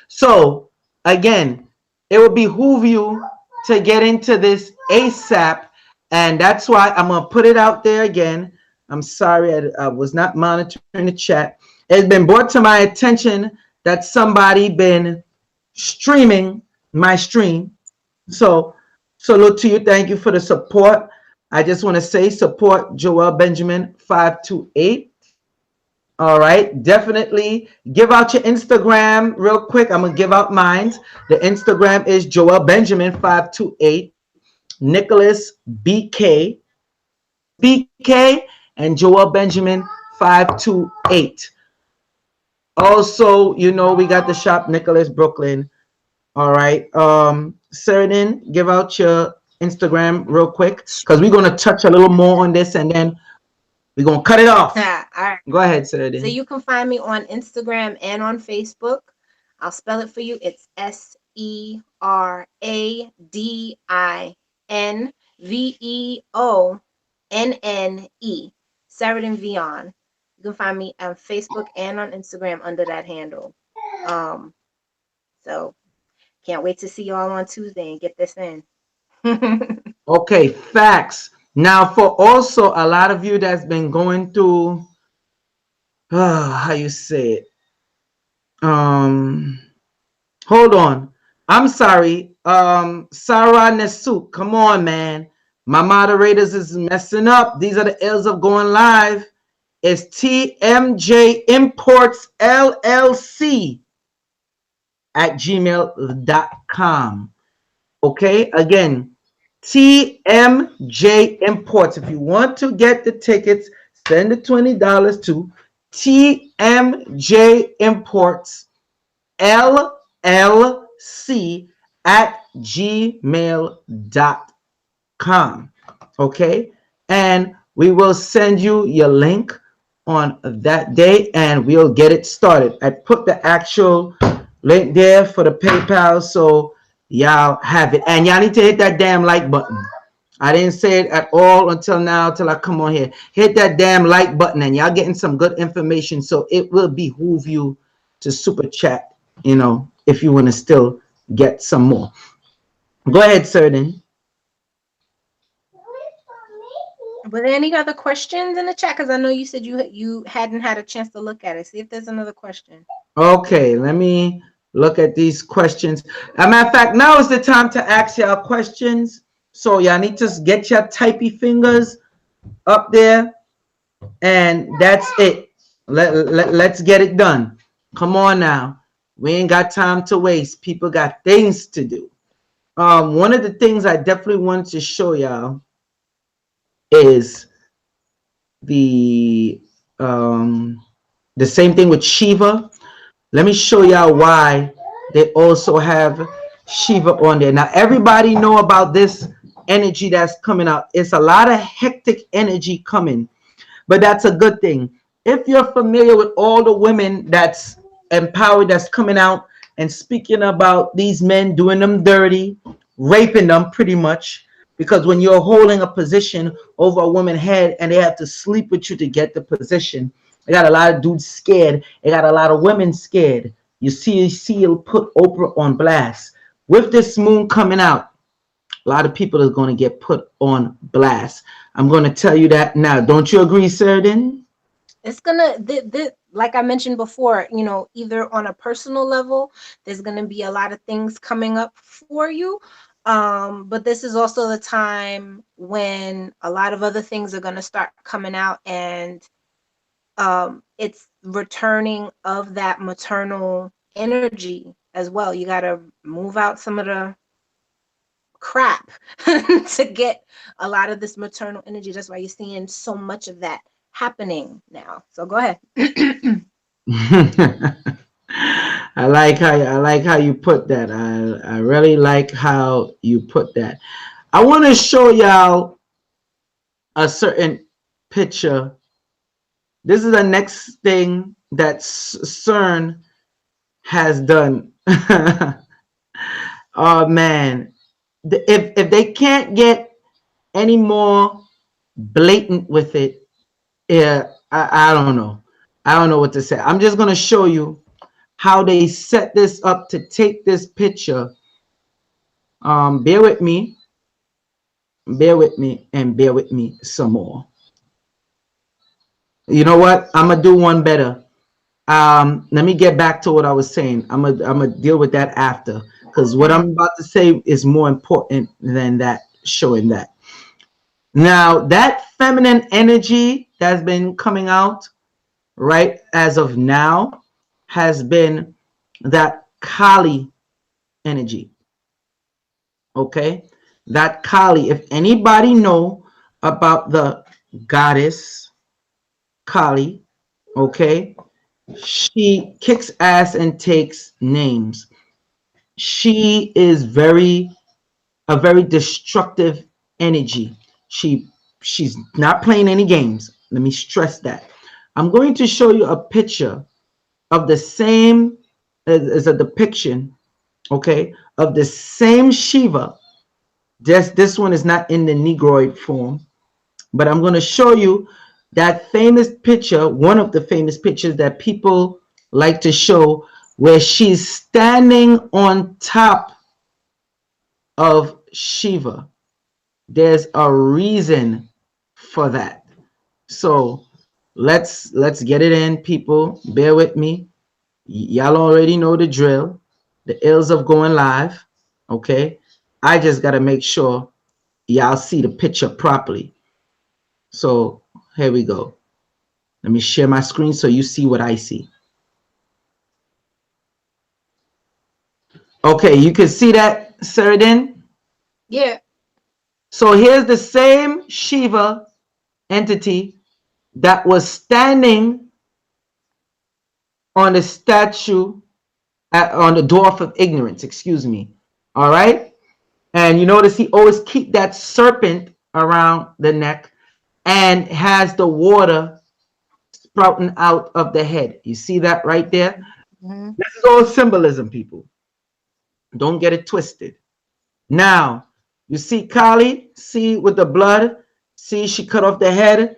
So, again, it would behoove you to get into this ASAP. And that's why I'm going to put it out there again. I'm sorry, I was not monitoring the chat. It's been brought to my attention that somebody been streaming my stream. So, salute to you. Thank you for the support. I just want to say support Joel Benjamin 528. All right, definitely give out your Instagram real quick. I'm gonna give out mine. The Instagram is Joel Benjamin 528, Nicholas BK, Nicholas BK, and Joel Benjamin 528. Also, we got the shop Nicholas Brooklyn. All right, Seradin, give out your Instagram real quick because we're gonna touch a little more on this and then we're gonna cut it off. All right. Go ahead, Seradin. So you can find me on Instagram and on Facebook. I'll spell it for you. It's SERADINVEONNE. Seradin Vion. You can find me on Facebook and on Instagram under that handle. So can't wait to see y'all on Tuesday and get this in. Okay, facts. Now, for also a lot of you that's been going through, how you say it? Hold on. I'm sorry. Sarah Nesuk, come on, man. My moderators is messing up. These are the ills of going live. It's TMJ Imports LLC at gmail.com. Okay, again, TMJ Imports. If you want to get the tickets, send the $20 to TMJ Imports LLC at gmail.com. Okay, and we will send you your link on that day and we'll get it started. I put the actual link there for the PayPal so y'all have it, and y'all need to hit that damn like button. I didn't say it at all until now, till I come on here. Hit that damn like button and y'all getting some good information, so it will behoove you to super chat, if you want to still get some more. Go ahead, Seradin. Were there any other questions in the chat? Because I know you said you hadn't had a chance to look at it. See if there's another question. Okay, let me look at these questions. As a matter of fact, now is the time to ask y'all questions. So y'all need to get your typey fingers up there, and that's it. Let's get it done. Come on now. We ain't got time to waste. People got things to do. One of the things I definitely wanted to show y'all is the same thing with Shiva. Let me show y'all why they also have Shiva on there. Now, everybody know about this energy that's coming out. It's a lot of hectic energy coming, but that's a good thing. If you're familiar with all the women that's empowered, that's coming out and speaking about these men doing them dirty, raping them pretty much, because when you're holding a position over a woman's head and they have to sleep with you to get the position, they got a lot of dudes scared. They got a lot of women scared. You see, it'll put Oprah on blast. With this moon coming out, a lot of people are going to get put on blast. I'm going to tell you that now. Don't you agree, Seradin? It's gonna, like I mentioned before, either on a personal level, there's gonna be a lot of things coming up for you. But this is also the time when a lot of other things are gonna start coming out, and it's returning of that maternal energy as well. You got to move out some of the crap to get a lot of this maternal energy. That's why you're seeing so much of that happening now. So go ahead. I like how you put that. I really like how you put that. I want to show y'all a certain picture. This is the next thing that CERN has done. Oh man, if they can't get any more blatant with it, yeah, I don't know. I don't know what to say. I'm just gonna show you how they set this up to take this picture. Bear with me, and bear with me some more. You know what? I'm gonna do one better. Let me get back to what I was saying. I'm gonna deal with that after, because what I'm about to say is more important than that. Showing that now, that feminine energy that's been coming out right as of now has been that Kali energy. Okay, that Kali. If anybody know about the goddess Kali, okay, she kicks ass and takes names. She is a very destructive energy. She's not playing any games. Let me stress that. I'm going to show you a picture of the same as a depiction, okay, of the same Shiva. This one is not in the Negroid form, but I'm going to show you that famous picture, one of the famous pictures that people like to show, where she's standing on top of Shiva. There's a reason for that. So let's get it in, people. Bear with me. Y'all already know the drill. The ills of going live. Okay. I just gotta make sure y'all see the picture properly. So here we go. Let me share my screen so you see what I see. Okay, you can see that, Seradin? Yeah. So here's the same Shiva entity that was standing on the statue on the dwarf of ignorance, excuse me. All right. And you notice he always keep that serpent around the neck and has the water sprouting out of the head. You see that right there? Mm-hmm. This is all symbolism, people. Don't get it twisted. Now, you see Kali, see with the blood, see she cut off the head.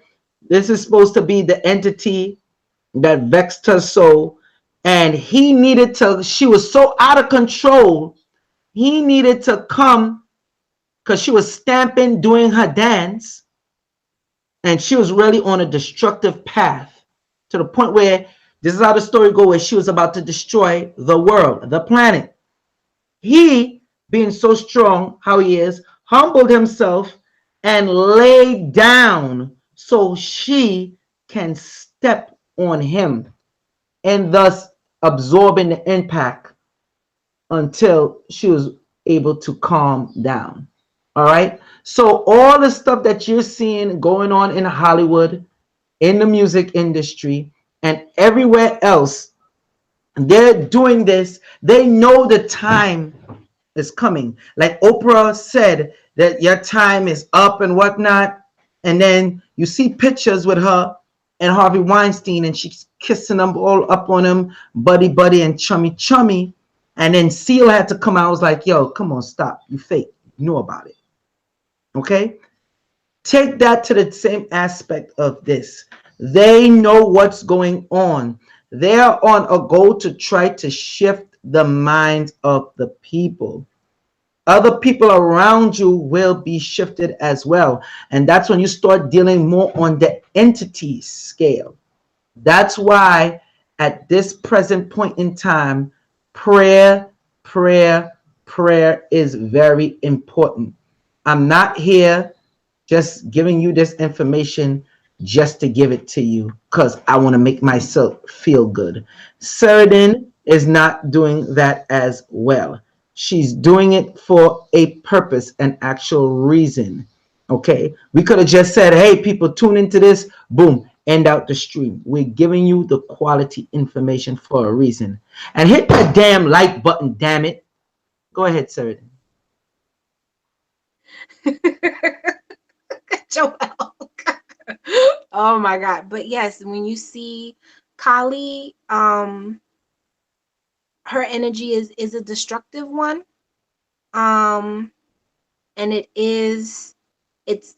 This is supposed to be the entity that vexed her soul. And he needed to, she was so out of control, he needed to come because she was stamping, doing her dance. And she was really on a destructive path to the point where this is how the story goes, where she was about to destroy the world, the planet. He, being so strong, how he is, humbled himself and laid down so she can step on him and thus absorbing the impact until she was able to calm down. All right. So all the stuff that you're seeing going on in Hollywood, in the music industry, and everywhere else, they're doing this. They know the time is coming. Like Oprah said that your time is up and whatnot. And then you see pictures with her and Harvey Weinstein, and she's kissing them all up on him, buddy, buddy, and chummy, chummy. And then Seal had to come out. I was like, yo, come on, stop. You fake. You know about it. Okay? Take that to the same aspect of this. They know what's going on. They're on a goal to try to shift the minds of the people. Other people around you will be shifted as well. And that's when you start dealing more on the entity scale. That's why at this present point in time, prayer, prayer, prayer is very important. I'm not here just giving you this information just to give it to you because I want to make myself feel good. Seradin is not doing that as well. She's doing it for a purpose, an actual reason. Okay, we could have just said, hey, people, tune into this, boom, end out the stream. We're giving you the quality information for a reason. And hit that damn like button, damn it. Go ahead, Seradin. Joel. Oh my God. But yes, when you see Kali, her energy is a destructive one. And it's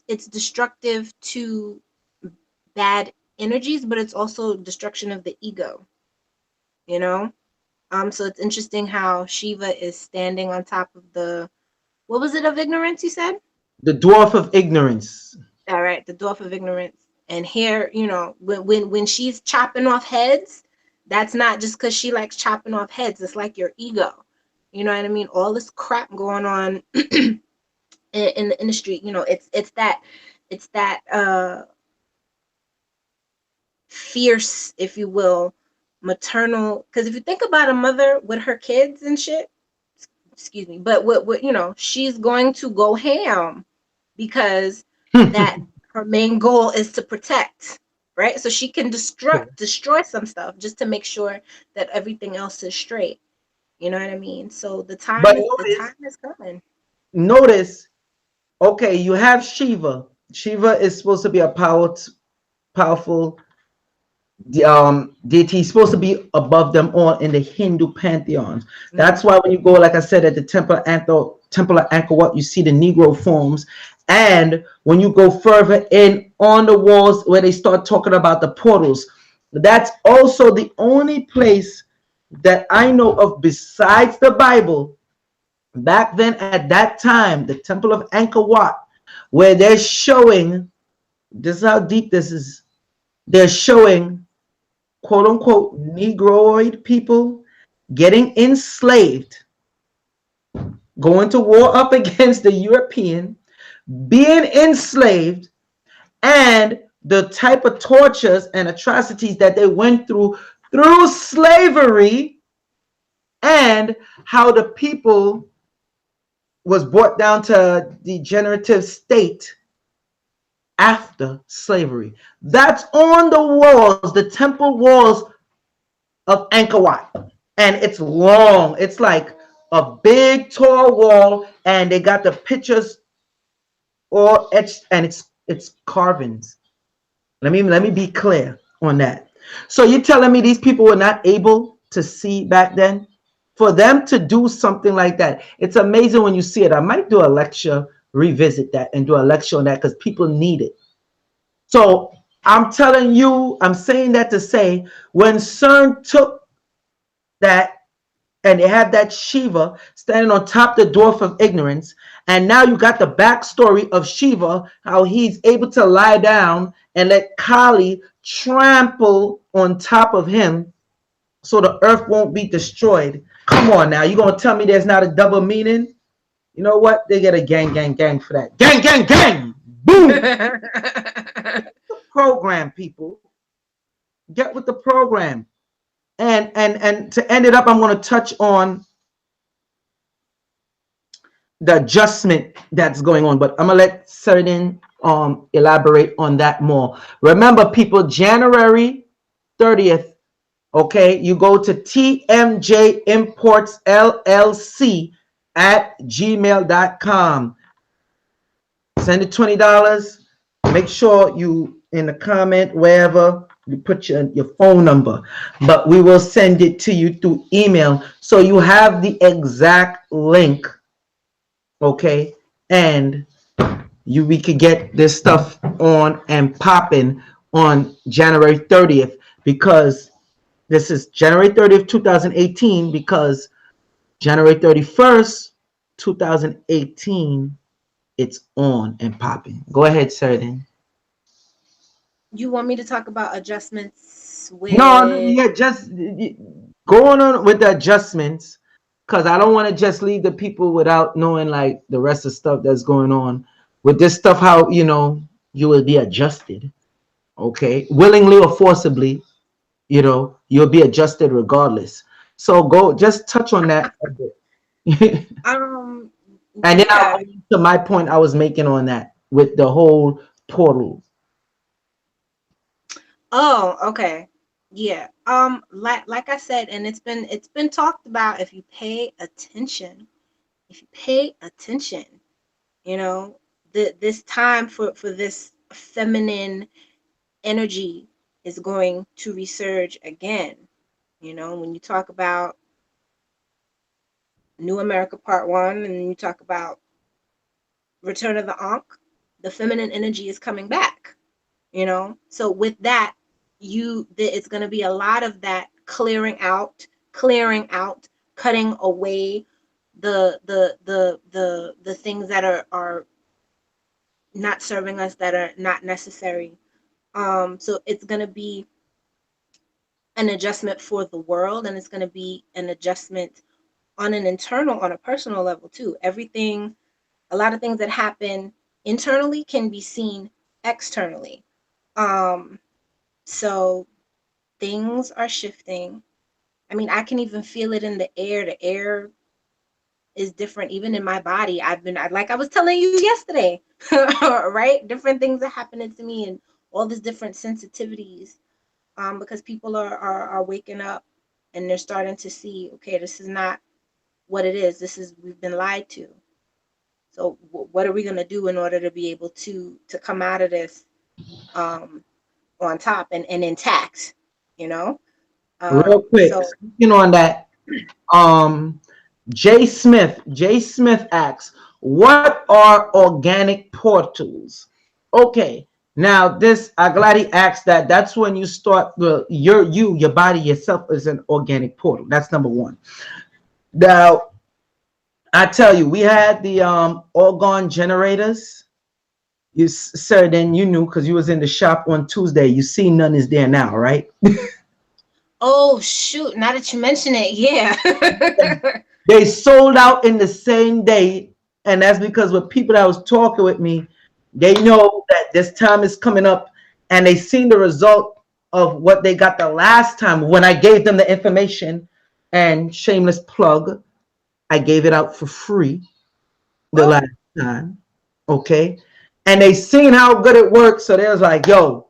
destructive to bad energies, but it's also destruction of the ego, you know? So it's interesting how Shiva is standing on top of the, what was it, of ignorance, you said? The dwarf of ignorance. All right, the dwarf of ignorance. And here, you know, when she's chopping off heads, that's not just because she likes chopping off heads. It's like your ego. You know what I mean? All this crap going on in the street. You know, it's that fierce, if you will, maternal. Because if you think about a mother with her kids and shit, excuse me, but what you know, she's going to go ham because that her main goal is to protect, right? So she can destroy some stuff just to make sure that everything else is straight. You know what I mean? So the time But is coming. notice, okay, you have Shiva. Shiva is supposed to be a powerful deity. He's supposed to be above them all in the Hindu pantheons. That's why when you go, like I said, at the Temple of Angkor Wat, you see the Negro forms. And when you go further in on the walls where they start talking about the portals, that's also the only place that I know of besides the Bible back then at that time, the Temple of Angkor Wat, where they're showing, this is how deep this is, they're showing quote unquote Negroid people getting enslaved, going to war up against the European, being enslaved, and the type of tortures and atrocities that they went through slavery, and how the people was brought down to a degenerative state after slavery. That's on the walls, the temple walls of Angkor Wat. And it's long. It's like a big tall wall, and they got the pictures all etched, and it's carvings. Let me be clear on that. So you're telling me these people were not able to see back then? For them to do something like that, it's amazing when you see it. I might do a lecture, revisit that, and do a lecture on that because people need it. So I'm telling you, I'm saying that to say, when CERN took that and they had that Shiva standing on top of the dwarf of ignorance, and now you got the backstory of Shiva, how he's able to lie down and let Kali trample on top of him so the earth won't be destroyed. Come on now, you gonna tell me there's not a double meaning? You know what? They get a gang for that. Gang, boom. Program, people, get with the program. And to end it up, I'm going to touch on the adjustment that's going on, but I'm gonna let Seradin elaborate on that more. Remember, people, January 30th, okay, you go to TMJ Imports LLC at gmail.com. Send it $20. Make sure you in the comment wherever you put your phone number, but we will send it to you through email so you have the exact link, okay, and we could get this stuff on and popping on January 30th, because this is January 30th 2018, because January 31st 2018 it's on and popping. Go ahead, Seradin. You want me to talk about adjustments with? No, yeah, just going on with the adjustments, because I don't want to just leave the people without knowing like the rest of stuff that's going on with this stuff, how you will be adjusted. Okay, willingly or forcibly, you'll be adjusted regardless. So go, just touch on that a bit. Um, And then I'll yeah. go to my point I was making on that with the whole portal. Oh, okay. Yeah. Like I said, and it's been talked about. If you pay attention, you know, this time for this feminine energy is going to resurge again. You know, when you talk about New America Part One, and you talk about Return of the Ankh, the feminine energy is coming back. You know, so with that, it's going to be a lot of that clearing out, cutting away the things that are not serving us, that are not necessary. So it's going to be an adjustment for the world, and it's going to be an adjustment on a personal level too. Everything, a lot of things that happen internally can be seen externally. Um, so things are shifting. I mean, I can even feel it in the air. The air is different, even in my body. Like I was telling you yesterday, right? Different things are happening to me, and all these different sensitivities. Because people are waking up, and they're starting to see, okay, this is not what it is. We've been lied to. So what are we gonna do in order to be able to come out of this um, on top and intact? You know. Real quick, So speaking on that, um, Jay Smith asks, what are organic portals? Okay, now this Agladi asks that that's when you start your body yourself is an organic portal. That's number one. Now I tell you, we had the orgone generators. Sir, then you knew because you was in the shop on Tuesday. You see none is there now, right? oh shoot! Now that you mention it, yeah. They sold out in the same day, and that's because with people that was talking with me, they know that this time is coming up, and they seen the result of what they got the last time when I gave them the information. And shameless plug, I gave it out for free the Oh, last time. Okay, and they seen how good it worked, so they was like, "Yo,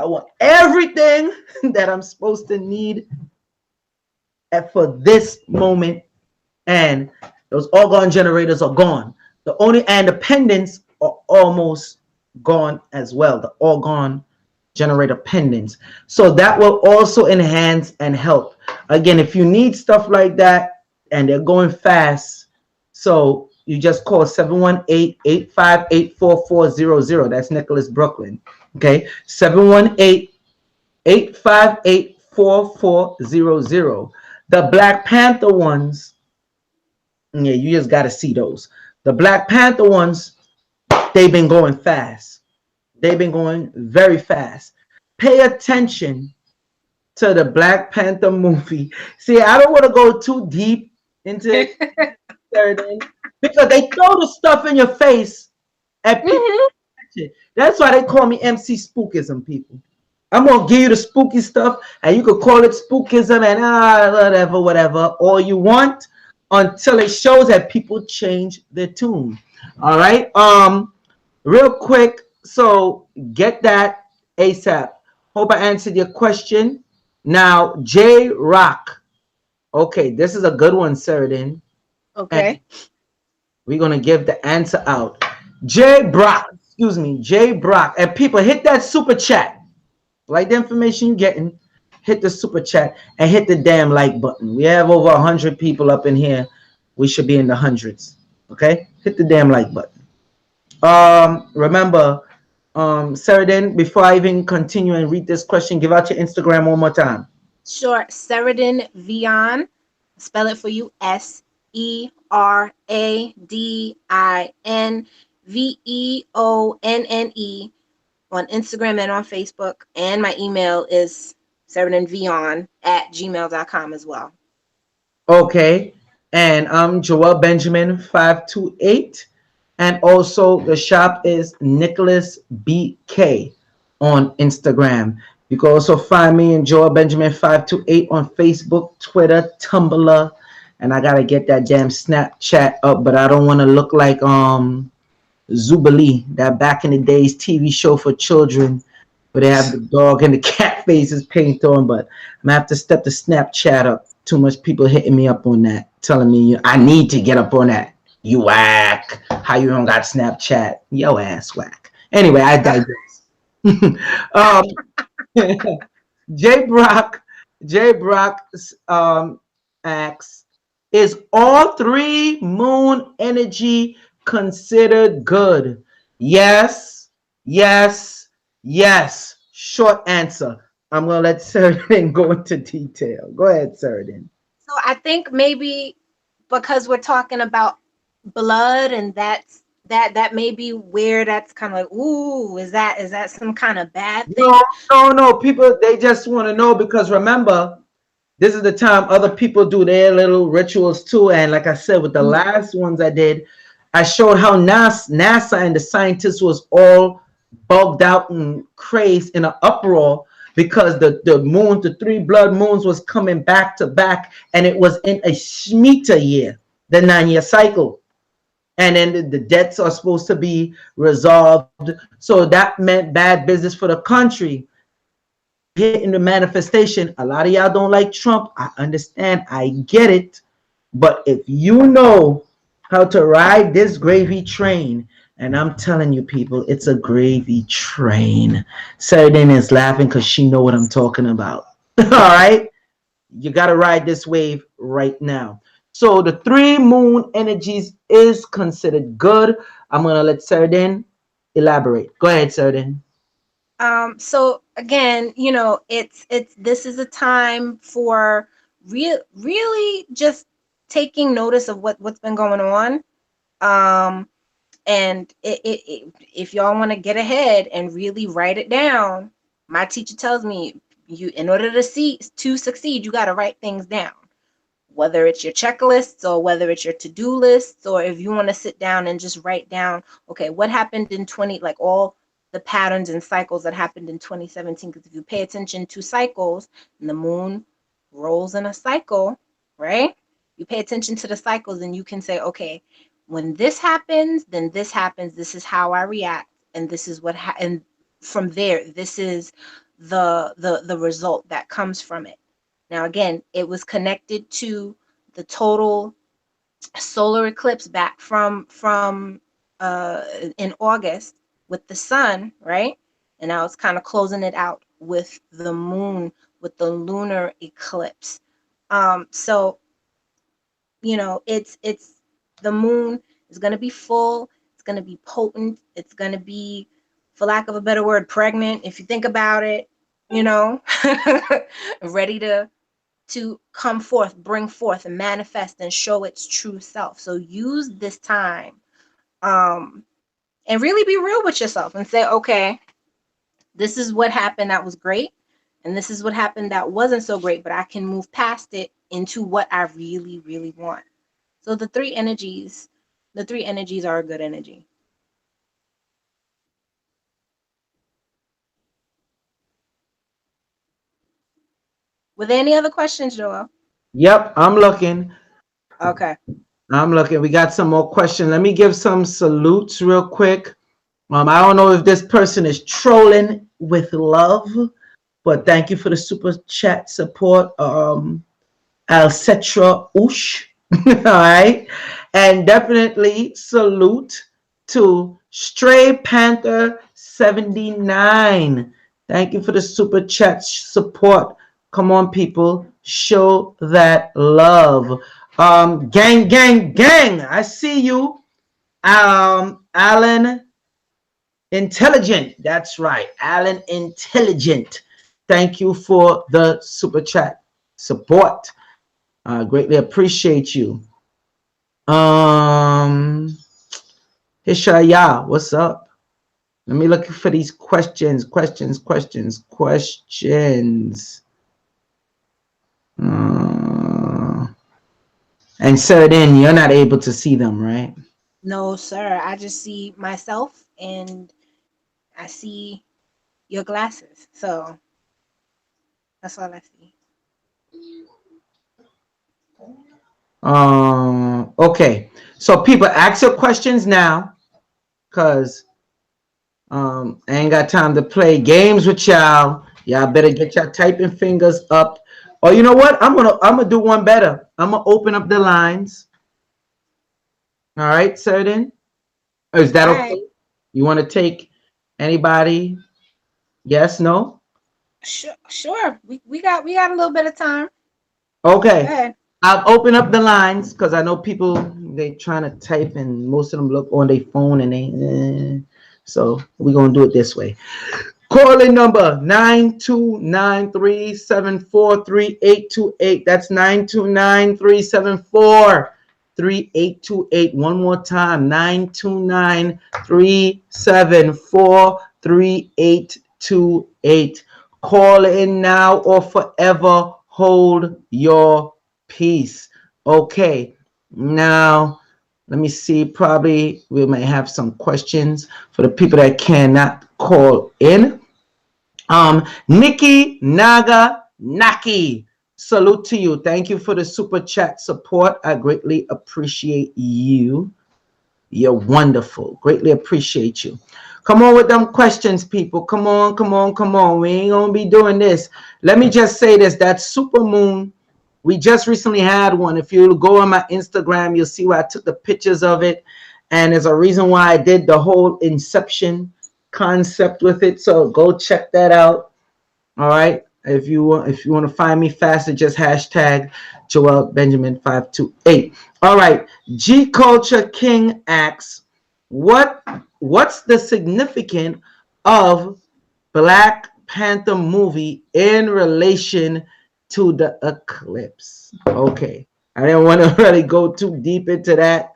I want everything that I'm supposed to need for this moment." And those orgone generators are gone. The only and the pendants are almost gone as well. The orgone generator pendants. So that will also enhance and help. Again, if you need stuff like that and they're going fast, so you just call 718-858-4400. That's Nicholas Brooklyn. Okay, 718-858-4400. The Black Panther ones, yeah, you just got to see those. The Black Panther ones, they've been going fast. They've been going very fast. Pay attention to the Black Panther movie. See, I don't want to go too deep into it, because they throw the stuff in your face and people. hmm That's why they call me MC Spookism, people. I'm gonna give you the spooky stuff, and you could call it spookism and whatever, all you want, until it shows that people change their tune. All right. Real quick. So get that ASAP. Hope I answered your question. Now, J Rock. Okay, this is a good one, Seradin, and Okay. we're gonna give the answer out. J Brock. Excuse me, J Brock. And people, hit that super chat. Like the information you're getting, hit the super chat and hit the damn like button. We have over 100 people up in here. We should be in the hundreds. Okay, hit the damn like button. Remember, Seradin, before I even continue and read this question, give out your Instagram one more time. Sure. Seradin Vion. Spell it for you. SERADINVEONNE on Instagram and on Facebook. And my email is seradinvion@gmail.com as well. Okay, and I'm Joel Benjamin 528, and also the shop is Nicholas BK on Instagram. You can also find me in Joel Benjamin 528 on Facebook, Twitter, Tumblr, and I gotta get that damn Snapchat up, but I don't want to look like Zubilee, that back in the days TV show for children where they have the dog and the cat faces paint on. But I'm gonna have to step the Snapchat up. Too much people hitting me up on that, telling me I need to get up on that. You whack. How you don't got Snapchat? Yo ass whack. Anyway, I digress. um, J Brock, J Brock asks, is all three moon energy considered good? Yes, yes, yes. Short answer. I'm gonna let Seradin go into detail. Go ahead, Seradin. So I think maybe because we're talking about blood, and that may be where that's kind of like, ooh, is that some kind of bad thing? No, no, no. People they just want to know because remember, this is the time other people do their little rituals too. And like I said, with the Mm. last ones I did, I showed how NASA and the scientists was all bugged out and crazed in an uproar because the moon, the three blood moons was coming back to back, and it was in a Shemitah year, the 9-year cycle. And then the debts are supposed to be resolved. So that meant bad business for the country hitting the manifestation. A lot of y'all don't like Trump. I understand. I get it. But if you know how to ride this gravy train, and I'm telling you, people, it's a gravy train. Seradin is laughing because she know what I'm talking about. All right, you got to ride this wave right now. So the three moon energies is considered good. I'm gonna let Seradin elaborate. Go ahead, Seradin. So again, it's this is a time for really just taking notice of what's been going on. Um, and if y'all want to get ahead and really write it down, my teacher tells me, you in order to succeed, you got to write things down, whether it's your checklists or whether it's your to-do lists, or if you want to sit down and just write down, okay, what happened in 20, like all the patterns and cycles that happened in 2017. Because if you pay attention to cycles, and the moon rolls in a cycle, right? You pay attention to the cycles and you can say, okay, when this happens, then this happens, this is how I react, and this is and from there, this is the result that comes from it. Now, again, it was connected to the total solar eclipse back from in August with the sun, right? And now it's kind of closing it out with the moon, with the lunar eclipse. So it's the moon is going to be full. It's going to be potent. It's going to be, for lack of a better word, pregnant. If you think about it, you know, ready to come forth, bring forth, and manifest and show its true self. So use this time, um, and really be real with yourself and say, okay, this is what happened that was great, and this is what happened that wasn't so great, but I can move past it into what I really, really want. So the three energies are a good energy. Were there any other questions, Joel? Yep, I'm looking. Okay. I'm looking. We got some more questions. Let me give some salutes real quick. I don't know if this person is trolling with love, but thank you for the super chat support. Alcetra Ush. All right. And definitely salute to Stray Panther 79. Thank you for the super chat support. Come on, people. Show that love. Gang, gang, gang. I see you. Alan Intelligent. That's right. Alan Intelligent. Thank you for the super chat support. I greatly appreciate you. Hishaya, what's up? Let me look for these questions. And Seradin, you're not able to see them, right? No, sir. I just see myself, and I see your glasses. So that's all I see. Okay. So people, ask your questions now, cause I ain't got time to play games with y'all. Y'all better get your typing fingers up. Or you know what? I'm gonna do one better. I'm gonna open up the lines. All right, Seradin? Is that All okay? right. You want to take anybody? Yes, no? Sure. We got a little bit of time. Go Okay. ahead. I'll open up the lines because I know people they trying to type and most of them look on their phone and so we're gonna do it this way. Calling number 929-374-3828. That's 929-374-3828. One more time. 929-374-3828. Call in now or forever hold your peace. Okay. Now let me see. Probably we may have some questions for the people that cannot call in. Nikki Naga Naki, salute to you. Thank you for the super chat support. I greatly appreciate you. You're wonderful. Greatly appreciate you. Come on with them questions, people. Come on, come on, come on. We ain't gonna be doing this. Let me just say this: that super moon, we just recently had one. If you go on my Instagram, you'll see where I took the pictures of it, and there's a reason why I did the whole inception concept with it. So go check that out. All right. If you want to find me faster, just hashtag Joel Benjamin 528. All right. G Culture King asks, what's the significance of Black Panther movie in relation to the eclipse? Okay. I didn't want to really go too deep into that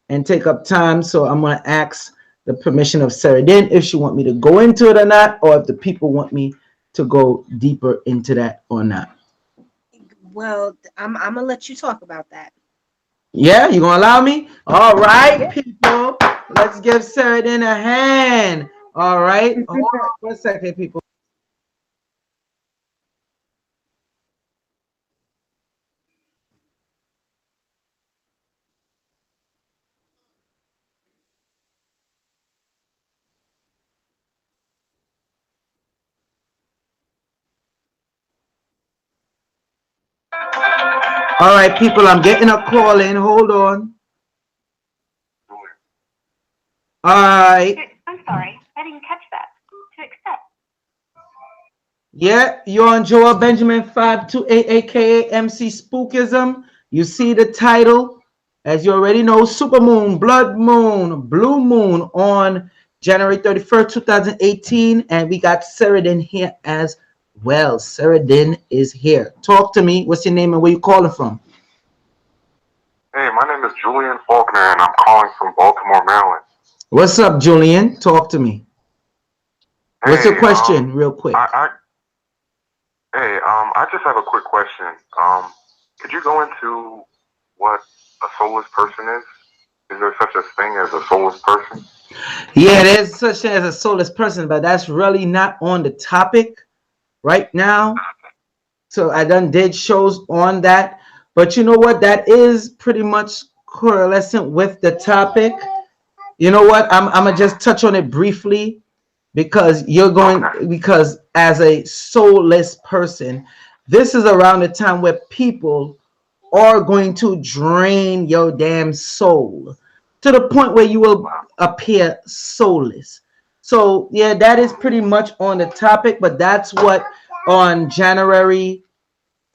and take up time, so I'm going to ask the permission of Seradin if she want me to go into it or not, or if the people want me to go deeper into that or not. Well, I'm gonna let you talk about that. Yeah, you gonna allow me? All right, people. Let's give Seradin a hand. All right. Hold on for a second, people. All right, people. I'm getting a call in. Hold on. All right. I'm sorry, I didn't catch that. To accept. Yeah, you're on Joel Benjamin 528, aka MC Spookism. You see the title, as you already know, Supermoon, Blood Moon, Blue Moon on January 31st, 2018. And we got Seradin here as well. Seradin is here. Talk to me. What's your name and where you calling from? Hey, my name is Julian Faulkner, and I'm calling from Baltimore, Maryland. What's up, Julian? Talk to me. What's your question, real quick? I just have a quick question. Could you go into what a soulless person is? Is there such a thing as a soulless person? Yeah, there's such as a soulless person, but that's really not on the topic right now. So I did shows on that, but you know what? That is pretty much correlation with the topic. You know what? I'm gonna just touch on it briefly because because as a soulless person, this is around the time where people are going to drain your damn soul to the point where you will appear soulless. So yeah, that is pretty much on the topic, but that's what on January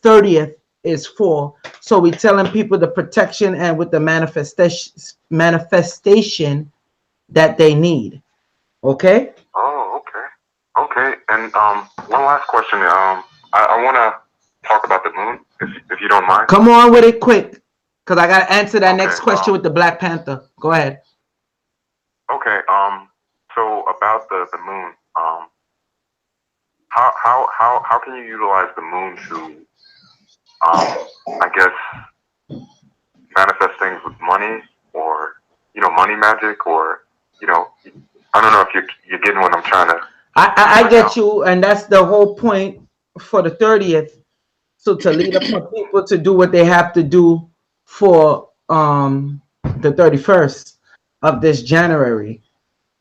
30th is for. So we're telling people the protection and with the manifestation that they need. Okay? Oh, okay. Okay, and one last question. I want to talk about the moon, if you don't mind. Come on with it quick, because I got to answer that next question with the Black Panther. Go ahead. Okay, so about the moon, how can you utilize the moon to, I guess, manifest things with money or, money magic or, I don't know if you're getting what I'm trying to I get you, and that's the whole point for the 30th. So to lead up for people to do what they have to do for the 31st of this January.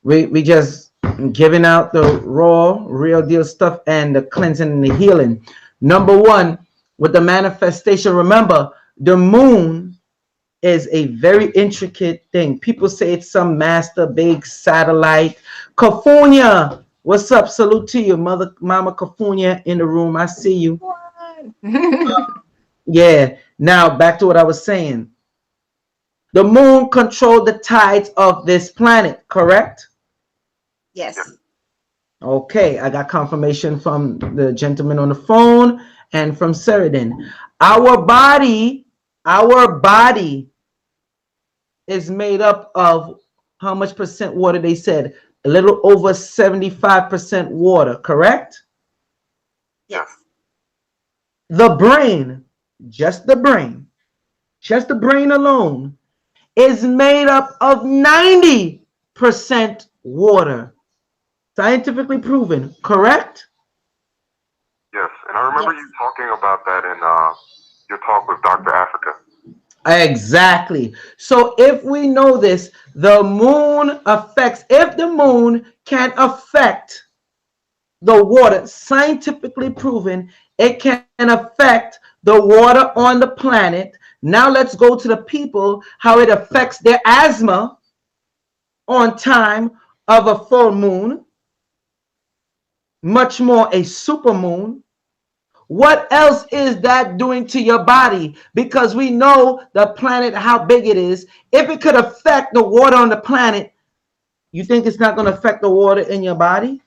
We just giving out the raw, real deal stuff and the cleansing and the healing. Number one, with the manifestation, remember the moon is a very intricate thing. People say it's some master big satellite. Cafunia, what's up? Salute to you, Mama Cafunia in the room. I see you. Yeah. Now back to what I was saying. The moon controlled the tides of this planet, correct? Yes. Okay, I got confirmation from the gentleman on the phone and from Seradin. Our body is made up of how much percent water they said? A little over 75% water, correct? Yes. The brain, just the brain, just the brain alone is made up of 90% water. Scientifically proven, correct? Yes, and I remember you talking about that in your talk with Dr. Africa. Exactly. So if we know this, the moon affects, if the moon can affect the water, scientifically proven, it can affect the water on the planet. Now let's go to the people, how it affects their asthma on time of a full moon, much more a super moon. What else is that doing to your body? Because we know the planet, how big it is. If it could affect the water on the planet, you think it's not going to affect the water in your body?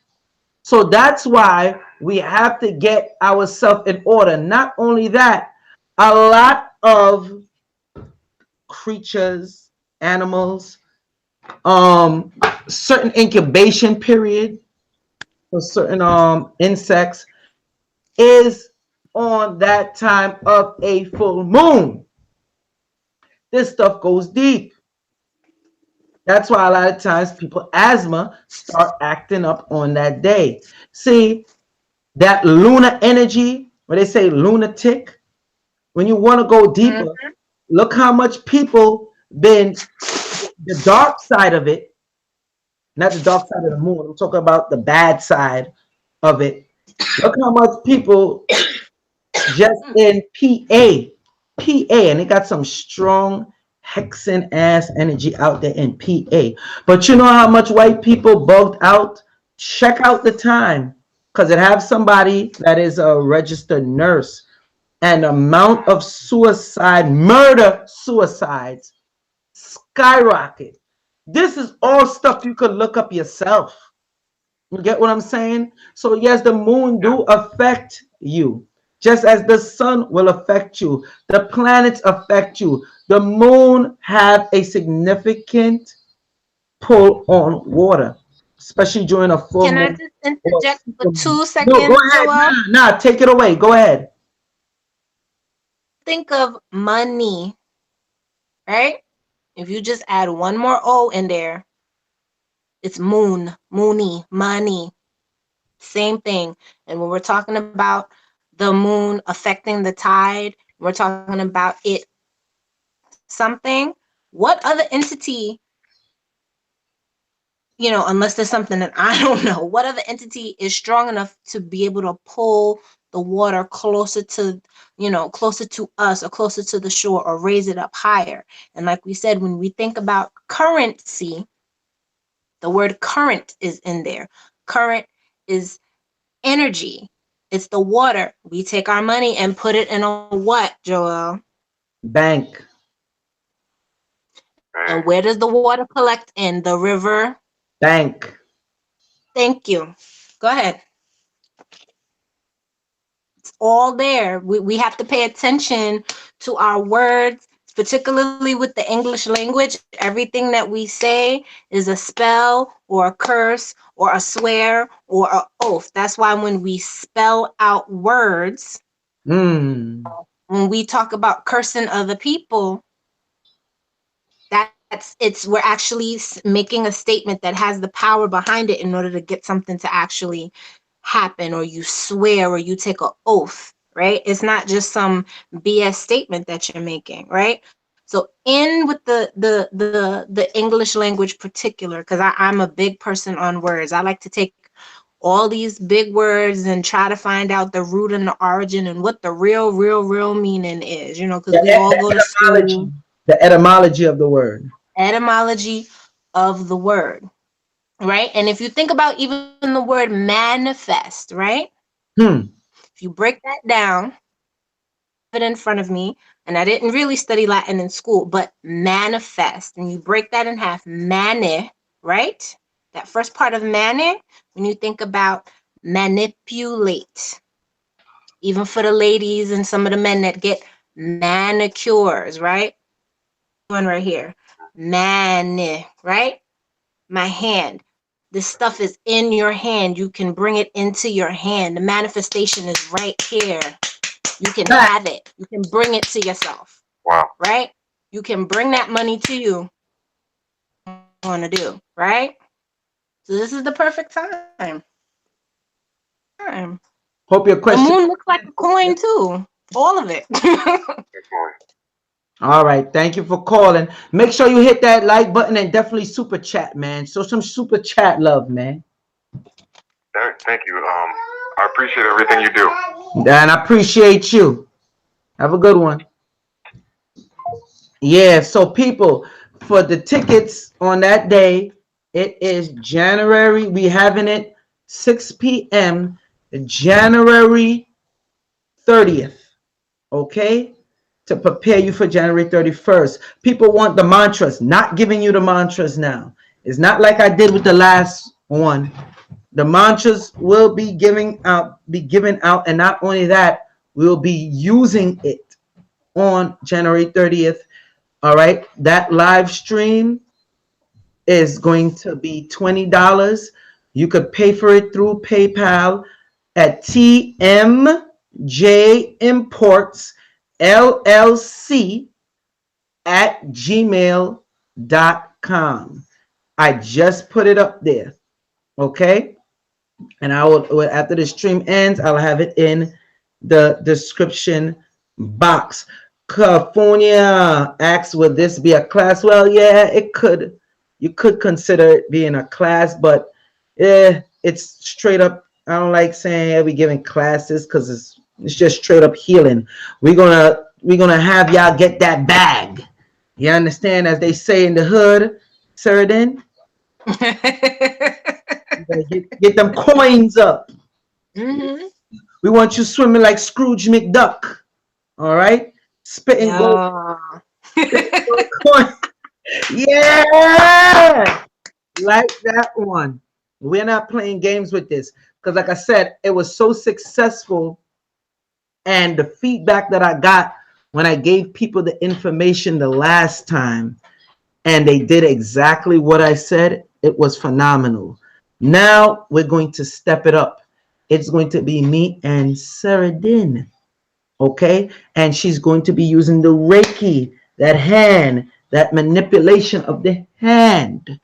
So that's why we have to get ourselves in order. Not only that, a lot of creatures, animals, certain incubation period for certain insects is on that time of a full moon. This stuff goes deep. That's why a lot of times people asthma start acting up on that day. See, that lunar energy, when they say lunatic, when you want to go deeper, look how much people been the dark side of it, not the dark side of the moon. I'm talking about the bad side of it. Look how much people just in PA, and they got some strong hexen ass energy out there in PA. But you know how much white people bugged out? Check out the time, because it have somebody that is a registered nurse, and amount of suicide, murder suicides skyrocket. This is all stuff you could look up yourself. You get what I'm saying? So yes, the moon do affect you, just as the sun will affect you. The planets affect you. The moon have a significant pull on water, especially during a full Can I moon. just interject for 2 No, seconds, go ahead. Joel? Nah, take it away. Go ahead. Think of money, right? If you just add one more O in there, it's moon, moony, money. Same thing. And when we're talking about the moon affecting the tide, we're talking about it something. What other entity, unless there's something that I don't know, what other entity is strong enough to be able to pull the water closer to, closer to us or closer to the shore or raise it up higher? And like we said, when we think about currency, the word current is in there. Current is energy. It's the water. We take our money and put it in a what, Joel? Bank. And where does the water collect in? The river? Bank. Thank you. Go ahead. It's all there. We have to pay attention to our words, particularly with the English language. Everything that we say is a spell or a curse or a swear or an oath. That's why when we spell out words, when we talk about cursing other people, that's we're actually making a statement that has the power behind it in order to get something to actually happen, or you swear, or you take an oath, right? It's not just some BS statement that you're making, right? So in with the English language particular, because I'm a big person on words. I like to take all these big words and try to find out the root and the origin and what the real meaning is, because we all go to school. The etymology of the word. Etymology of the word, right? And if you think about even the word manifest, right? If you break that down, it in front of me, and I didn't really study Latin in school, but manifest, and you break that in half, mane, right? That first part of mane, when you think about manipulate, even for the ladies and some of the men that get manicures, right? One right here, mane, right? My hand. This stuff is in your hand. You can bring it into your hand. The manifestation is right here. You can have it. You can bring it to yourself. Wow. Right? You can bring that money to you. Want to do, right? So this is the perfect time. Hope your question. The moon looks like a coin too. All of it. All right, thank you for calling. Make sure you hit that like button and definitely super chat, man. So some super chat love, man. Thank you. I appreciate everything you do. And I appreciate you. Have a good one. Yeah, so people, for the tickets on that day, it is January. We having it 6 p.m. January 30th. Okay? To prepare you for January 31st. People want the mantras, not giving you the mantras now. It's not like I did with the last one. The mantras will be given out, and not only that, we'll be using it on January 30th. All right, that live stream is going to be $20. You could pay for it through PayPal at TMJ Imports LLC at gmail.com. I just put it up there. Okay. And I will, after the stream ends, I'll have it in the description box. California asks, would this be a class? Well, yeah, it could. You could consider it being a class, but it's straight up. I don't like saying we giving classes because it's just straight up healing. We're gonna have y'all get that bag. You understand? As they say in the hood, Seradin. Get them coins up. Mm-hmm. We want you swimming like Scrooge McDuck. All right? Spitting gold. Coin. Yeah. Like that one. We're not playing games with this. Because like I said, it was so successful. And the feedback that I got when I gave people the information the last time, and they did exactly what I said, it was phenomenal. Now we're going to step it up. It's going to be me and Seradin. Okay? And she's going to be using the Reiki, that hand, that manipulation of the hand.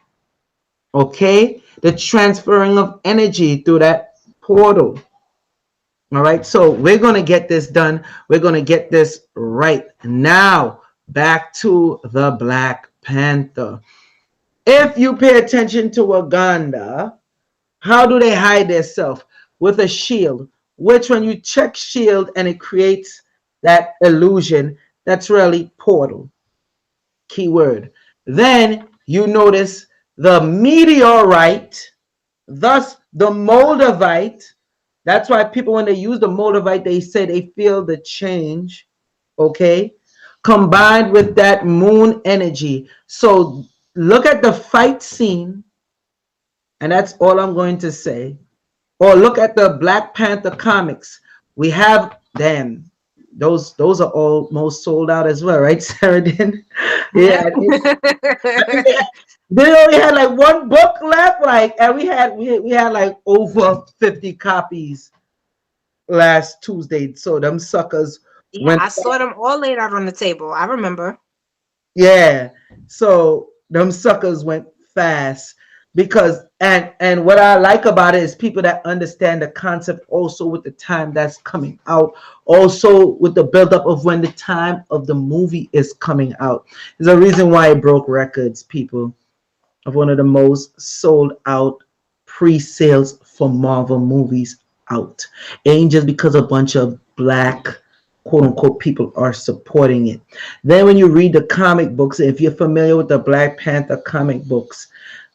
Okay? The transferring of energy through that portal. All right? So we're going to get this done. We're going to get this right. Now, back to the Black Panther. If you pay attention to Wakanda, how do they hide themselves? With a shield, which when you check shield and it creates that illusion, that's really portal. Keyword. Then you notice the meteorite, thus the moldavite. That's why people, when they use the moldavite, they say they feel the change. Okay? Combined with that moon energy. So look at the fight scene, and that's all I'm going to say. Or look at the Black Panther comics. We have them. Those are almost sold out as well, right, Seradin? Yeah. They only had like one book left, and we had like over 50 copies last Tuesday. So them suckers Yeah, I saw them all laid out on the table. I remember. Yeah. So Them suckers went fast because and what I like about it is people that understand the concept also with the time that's coming out, also with the buildup of when the time of the movie is coming out. There's a reason why it broke records, people, of one of the most sold out pre-sales for Marvel movies out. It ain't just because a bunch of black quote unquote people are supporting it. Then when you read the comic books, if you're familiar with the Black Panther comic books,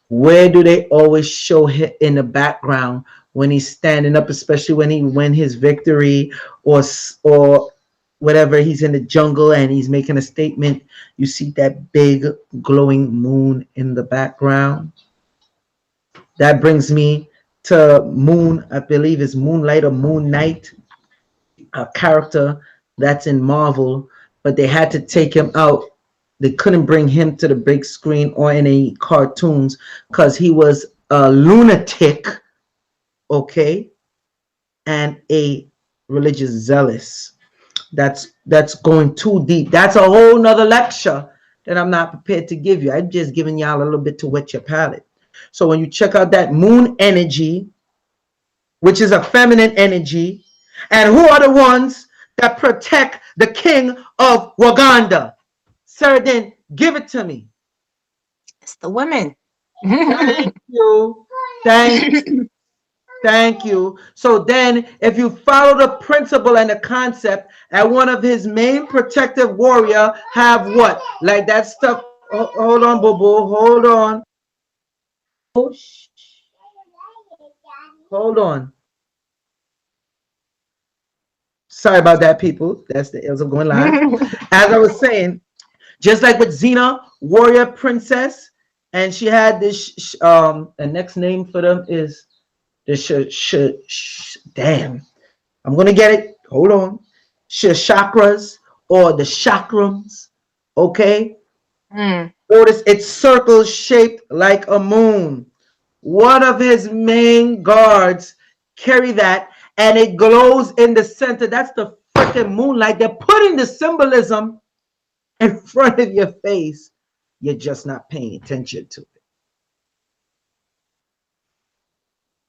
where do they always show him in the background when he's standing up, especially when he win his victory or whatever, he's in the jungle and he's making a statement, you see that big glowing moon in the background. That brings me to Moon, I believe it's Moonlight or Moon Knight, a character that's in Marvel, but they had to take him out. They couldn't bring him to the big screen or any cartoons because he was a lunatic, okay, and a religious zealous. That's going too deep. That's a whole nother lecture that I'm not prepared to give you. I'm just giving y'all a little bit to wet your palate. So when you check out that moon energy, which is a feminine energy, and who are the ones that protect the king of Waganda? Seradin, give it to me. It's the women. Thank you. Thank you. So then, if you follow the principle and the concept, and one of his main protective warrior have what? Like that stuff. Hold on, boo boo. Hold on. Oh, hold on. Sorry about that, people. That's the ills of going live. As I was saying, just like with Xena, warrior princess, and she had this. The next name for them is the damn. I'm gonna get it. Hold on. Chakras or the chakrams. Okay. Notice it's circle shaped like a moon. One of his main guards carry that, and it glows in the center. That's the freaking moonlight. They're putting the symbolism in front of your face. You're just not paying attention to it.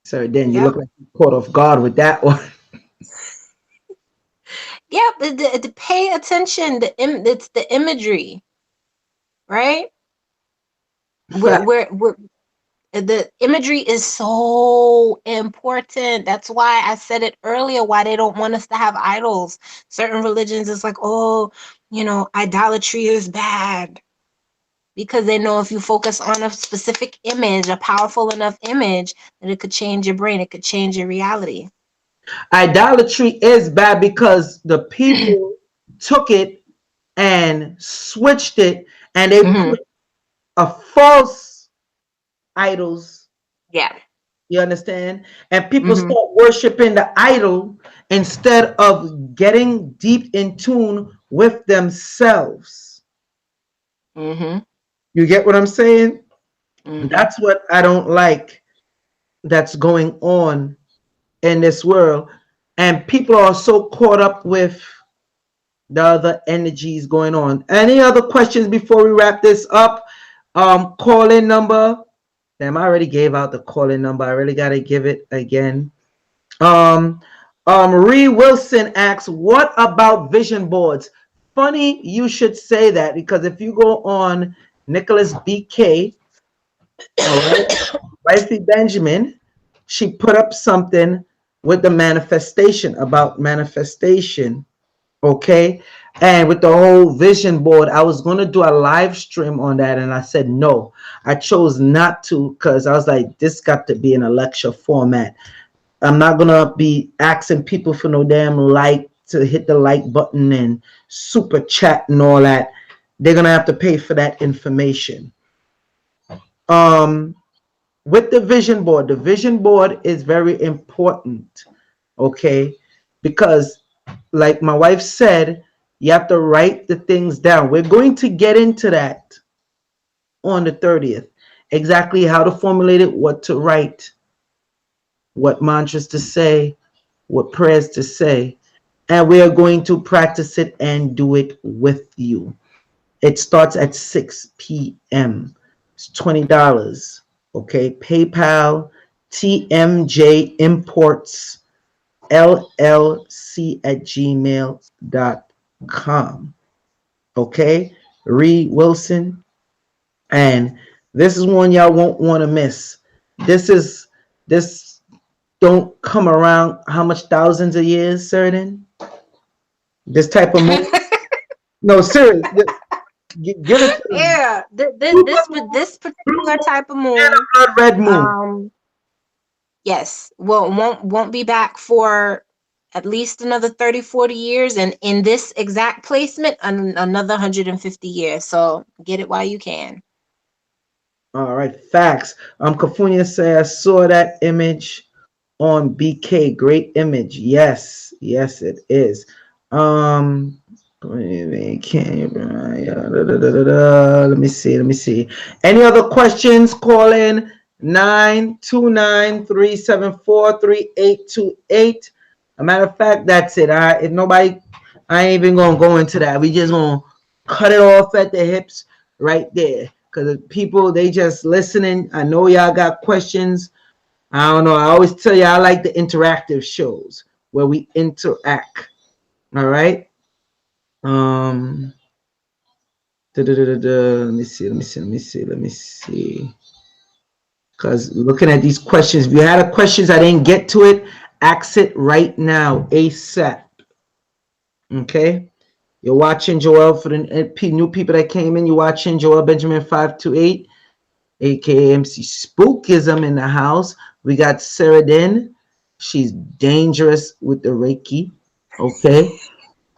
So then you look like you caught off guard with that one. Yeah, but pay attention. It's the imagery, right? We're the imagery is so important. That's why I said it earlier, why they don't want us to have idols. Certain religions is like, oh, idolatry is bad. Because they know if you focus on a specific image, a powerful enough image, that it could change your brain, it could change your reality. Idolatry is bad because the people took it and switched it, and they put a false idols. Yeah. You understand? And people start worshiping the idol instead of getting deep in tune with themselves. You get what I'm saying? That's what I don't like that's going on in this world. And people are so caught up with the other energies going on. Any other questions before we wrap this up? Call-in number. Damn, I already gave out the call-in number. I really gotta give it again. Marie Wilson asks, what about vision boards? Funny you should say that, because if you go on Nicholas BK, all right, Wifey Benjamin, she put up something with the manifestation, about manifestation, okay? And with the whole vision board, I was going to do a live stream on that, and I said no. I chose not to because I was like, this got to be in a lecture format. I'm not going to be asking people for no damn like, to hit the like button and super chat and all that. They're going to have to pay for that information. With the vision board is very important, okay? Because like my wife said, you have to write the things down. We're going to get into that on the 30th. Exactly how to formulate it, what to write, what mantras to say, what prayers to say. And we are going to practice it and do it with you. It starts at 6 p.m. It's $20. Okay, PayPal, TMJ Imports LLC at gmail.com. Okay, Reed Wilson. And this is one y'all won't want to miss. This don't come around how much thousands of years, Seradin? This type of moon? No, serious. Give it to them. Yeah, this particular type of And moon, a blood red moon. yes, well, won't be back for at least another 30-40 years, and in this exact placement, another 150 years. So get it while you can. All right, facts. Kafunya say I saw that image on BK. Great image. Yes, yes, it is. Can you, let me see. Let me see. Any other questions? Call in 929-374-3828. A matter of fact, that's it. If nobody, I ain't even gonna go into that. We just gonna cut it off at the hips right there. Cause people, they just listening. I know y'all got questions. I don't know. I always tell you I like the interactive shows where we interact. All right. Um. Let me see. Let me see. Because looking at these questions, if you had a questions I didn't get to it, ask it right now, ASAP. Okay. You're watching Joel for the new people that came in. You're watching Joel Benjamin 528, aka MC Spookism in the house. We got Seradin. She's dangerous with the Reiki. Okay.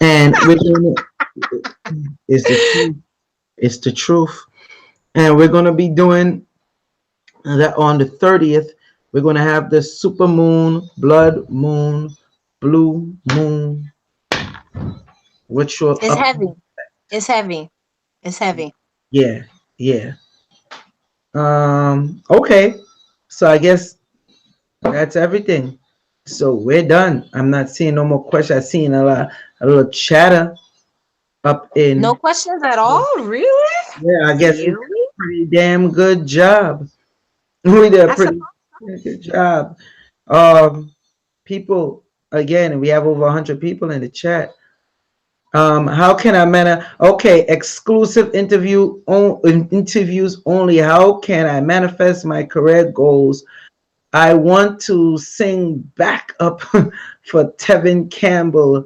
And we're gonna it's the truth. It's the truth. And we're gonna be doing that on the 30th. We're gonna have the super moon, blood moon, blue moon, which will It's heavy. It's heavy. It's heavy. yeah, yeah. Okay. So I guess that's everything. So we're done. I'm not seeing no more questions. I seen a little chatter up in. No questions at all? Really? Yeah, I guess we did Really? a pretty damn good job. We did a That's pretty good job. People, again, we have over 100 people in the chat. How can I okay, exclusive interviews only. How can I manifest my career goals? I want to sing back up for Tevin Campbell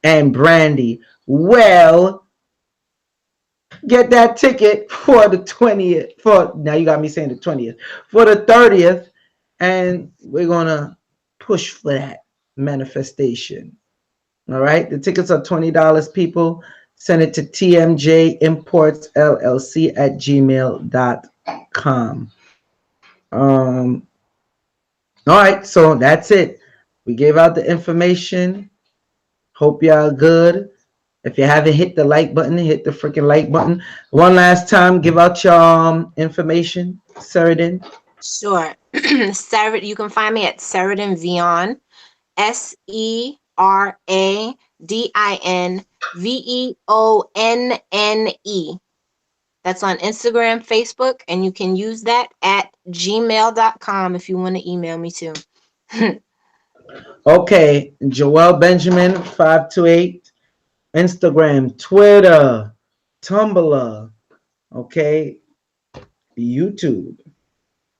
and Brandy. Well, get that ticket for the 20th. For now, you got me saying the 20th. For the 30th, and we're gonna push for that manifestation. All right, the tickets are $20. People, send it to TMJ Imports LLC at gmail.com. All right, so that's it. We gave out the information. Hope y'all good. If you haven't hit the like button, hit the freaking like button. One last time, give out your information, Seradin. Sure. You can find me at Seradin Vion, SERADINVEONNE. That's on Instagram, Facebook, and you can use that at gmail.com if you want to email me too. Okay, Joel Benjamin 528, Instagram, Twitter, Tumblr, okay, YouTube.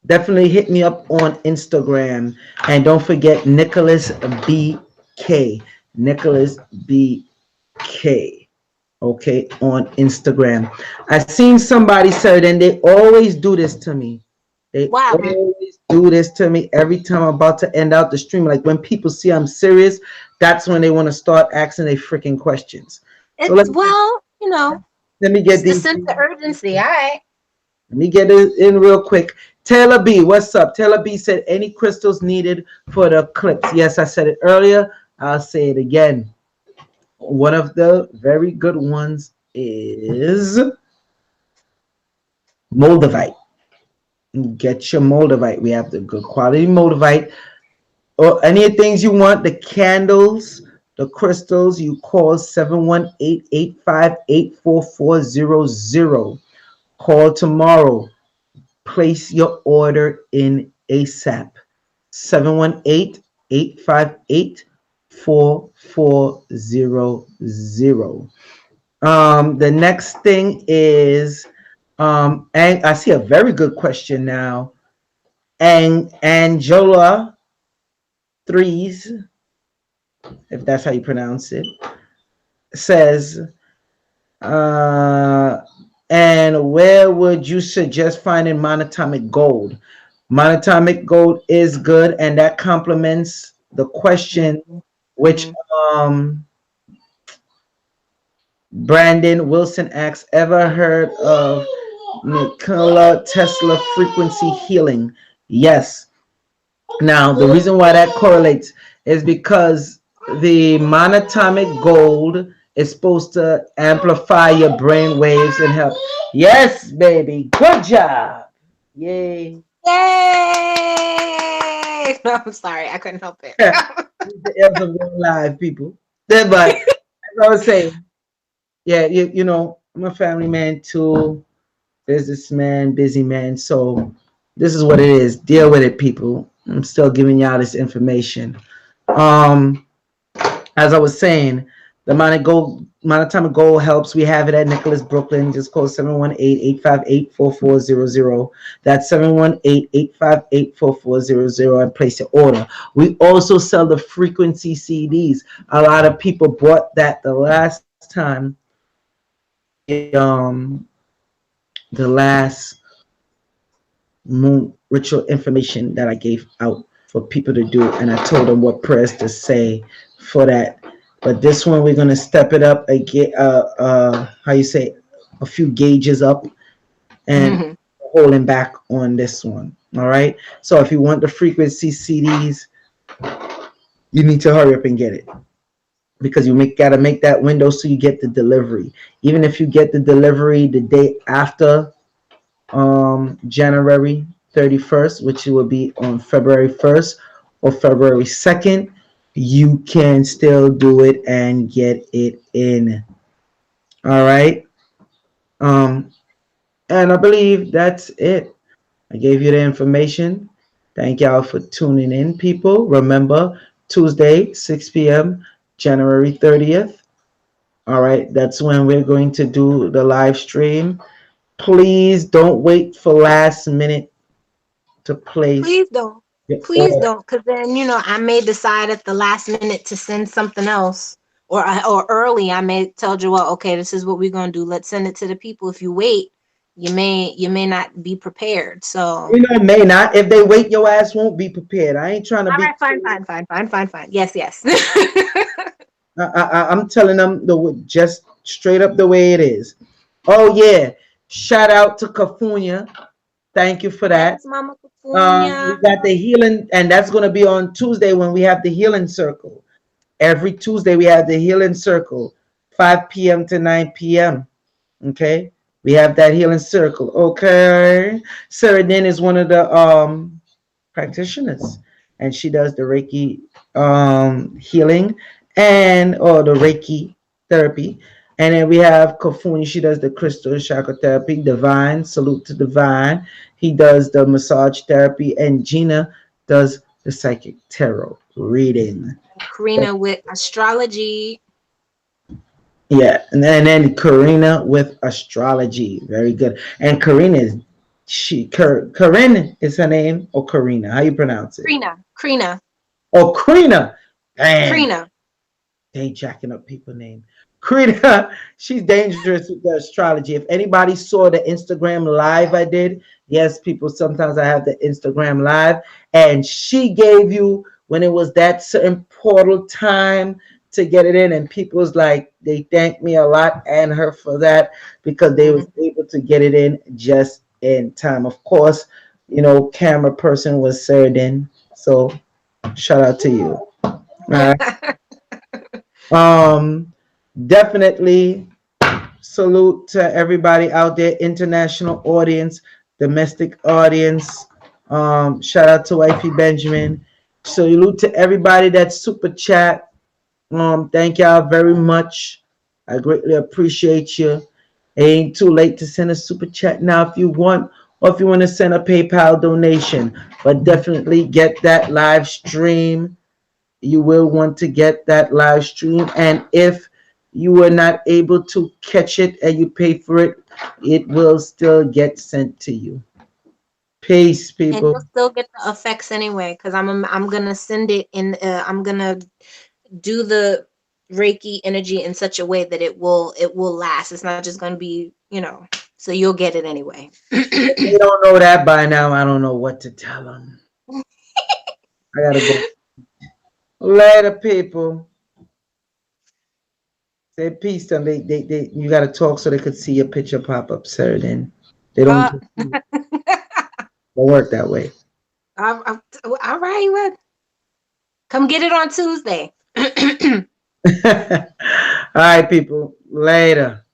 Definitely hit me up on Instagram. And don't forget Nicholas BK. Nicholas BK. Okay, on Instagram. I seen somebody said, and they always do this to me. They always do this to me every time I'm about to end out the stream. Like when people see I'm serious, that's when they want to start asking they freaking questions. It's, so let me get the sense of urgency. All right. Let me get it in real quick. Taylor B, what's up? Taylor B said, any crystals needed for the eclipse? Yes, I said it earlier. I'll say it again. One of the very good ones is Moldavite. Get your Moldavite. We have the good quality Moldavite. Or any things you want, the candles, the crystals, you call 718-858-4400. Call tomorrow. place your order in ASAP. 718-858-4400. The next thing is, and I see a very good question now. And Angela Threes, if that's how you pronounce it, says, uh, and where would you suggest finding monatomic gold? Monatomic gold is good, and that complements the question which Mhm. Brandon Wilson asks, ever heard of Nikola Tesla frequency healing? Yes. Now, the reason why that correlates is because the monatomic gold is supposed to amplify your brain waves and help. Yes, baby. Good job. Yay. Yay! No, I'm sorry, I couldn't help it. The L's of real live people. But as I was saying, yeah, I'm a family man too, businessman, busy man. So this is what it is. Deal with it, people. I'm still giving y'all this information. Um, as I was saying, the monatomic goal helps. We have it at Nicholas Brooklyn. Just call 718-858-4400. That's 718-858-4400 and place your order. We also sell the frequency CDs. A lot of people bought that the last time. The last moon ritual information that I gave out for people to do, and I told them what prayers to say for that. But this one, we're gonna step it up and get how you say, a few gauges up, and Mhm. holding back on this one. All right. So if you want the frequency CDs, you need to hurry up and get it, because gotta make that window so you get the delivery. Even if you get the delivery the day after January 31st, which will be on February 1st or February 2nd, you can still do it and get it in. All right. Um, and I believe that's it. I gave you the information. Thank y'all for tuning in, people. Remember, Tuesday, 6 p.m., January 30th. All right, that's when we're going to do the live stream. Please don't wait for last minute to place Please don't. your Please order. don't, because then I may decide at the last minute to send something else, or early. I may tell Joel, okay, this is what we're gonna do. Let's send it to the people. If you wait, you may not be prepared. So, May not. If they wait, your ass won't be prepared. I ain't trying to all be. right, fine. Yes, yes. I'm telling them just straight up the way it is. Oh yeah, shout out to Cafunia. Thank you for that. Yes, Mama Petunia. We got the healing, and that's going to be on Tuesday when we have the healing circle. Every Tuesday we have the healing circle, 5 p.m. to 9 p.m. Okay, we have that healing circle. Okay, Seradin is one of the practitioners, and she does the Reiki healing and or the Reiki therapy. And then we have Kofuni. She does the crystal chakra therapy. Divine, salute to Divine. He does the massage therapy, and Gina does the psychic tarot reading. Karina with astrology. Yeah, and then Karina with astrology. Very good. And Karina is Corinne is her name, or Karina? How you pronounce it? Karina. Oh, Karina. Damn, Karina. they jacking up people name. Karina, she's dangerous with the astrology. If anybody saw the Instagram live I did, yes, people, sometimes I have the Instagram live, and she gave you when it was that certain portal time to get it in, and people was like, they thanked me a lot and her for that, because they was Mhm. able to get it in just in time. Of course, camera person was Seradin, so shout out to you. All right. Um, Definitely salute to everybody out there, international audience, domestic audience. Shout out to Wifey Benjamin. Salute to everybody that super chat. Thank y'all very much. I greatly appreciate you. It ain't too late to send a super chat now if you want, or if you want to send a PayPal donation. But definitely get that live stream. You will want to get that live stream. And if you were not able to catch it and you pay for it, it will still get sent to you. Peace, And people. you'll still get the effects anyway, because I'm gonna send it in. I'm gonna do the Reiki energy in such a way that it will last. It's not just gonna be, so you'll get it anyway. If they don't know that by now, I don't know what to tell them. I gotta go. Later, people. Say peace to them. You gotta talk so they could see your picture pop up, Seradin. They don't, don't work that way. all right, well, come get it on Tuesday. All right, people. Later.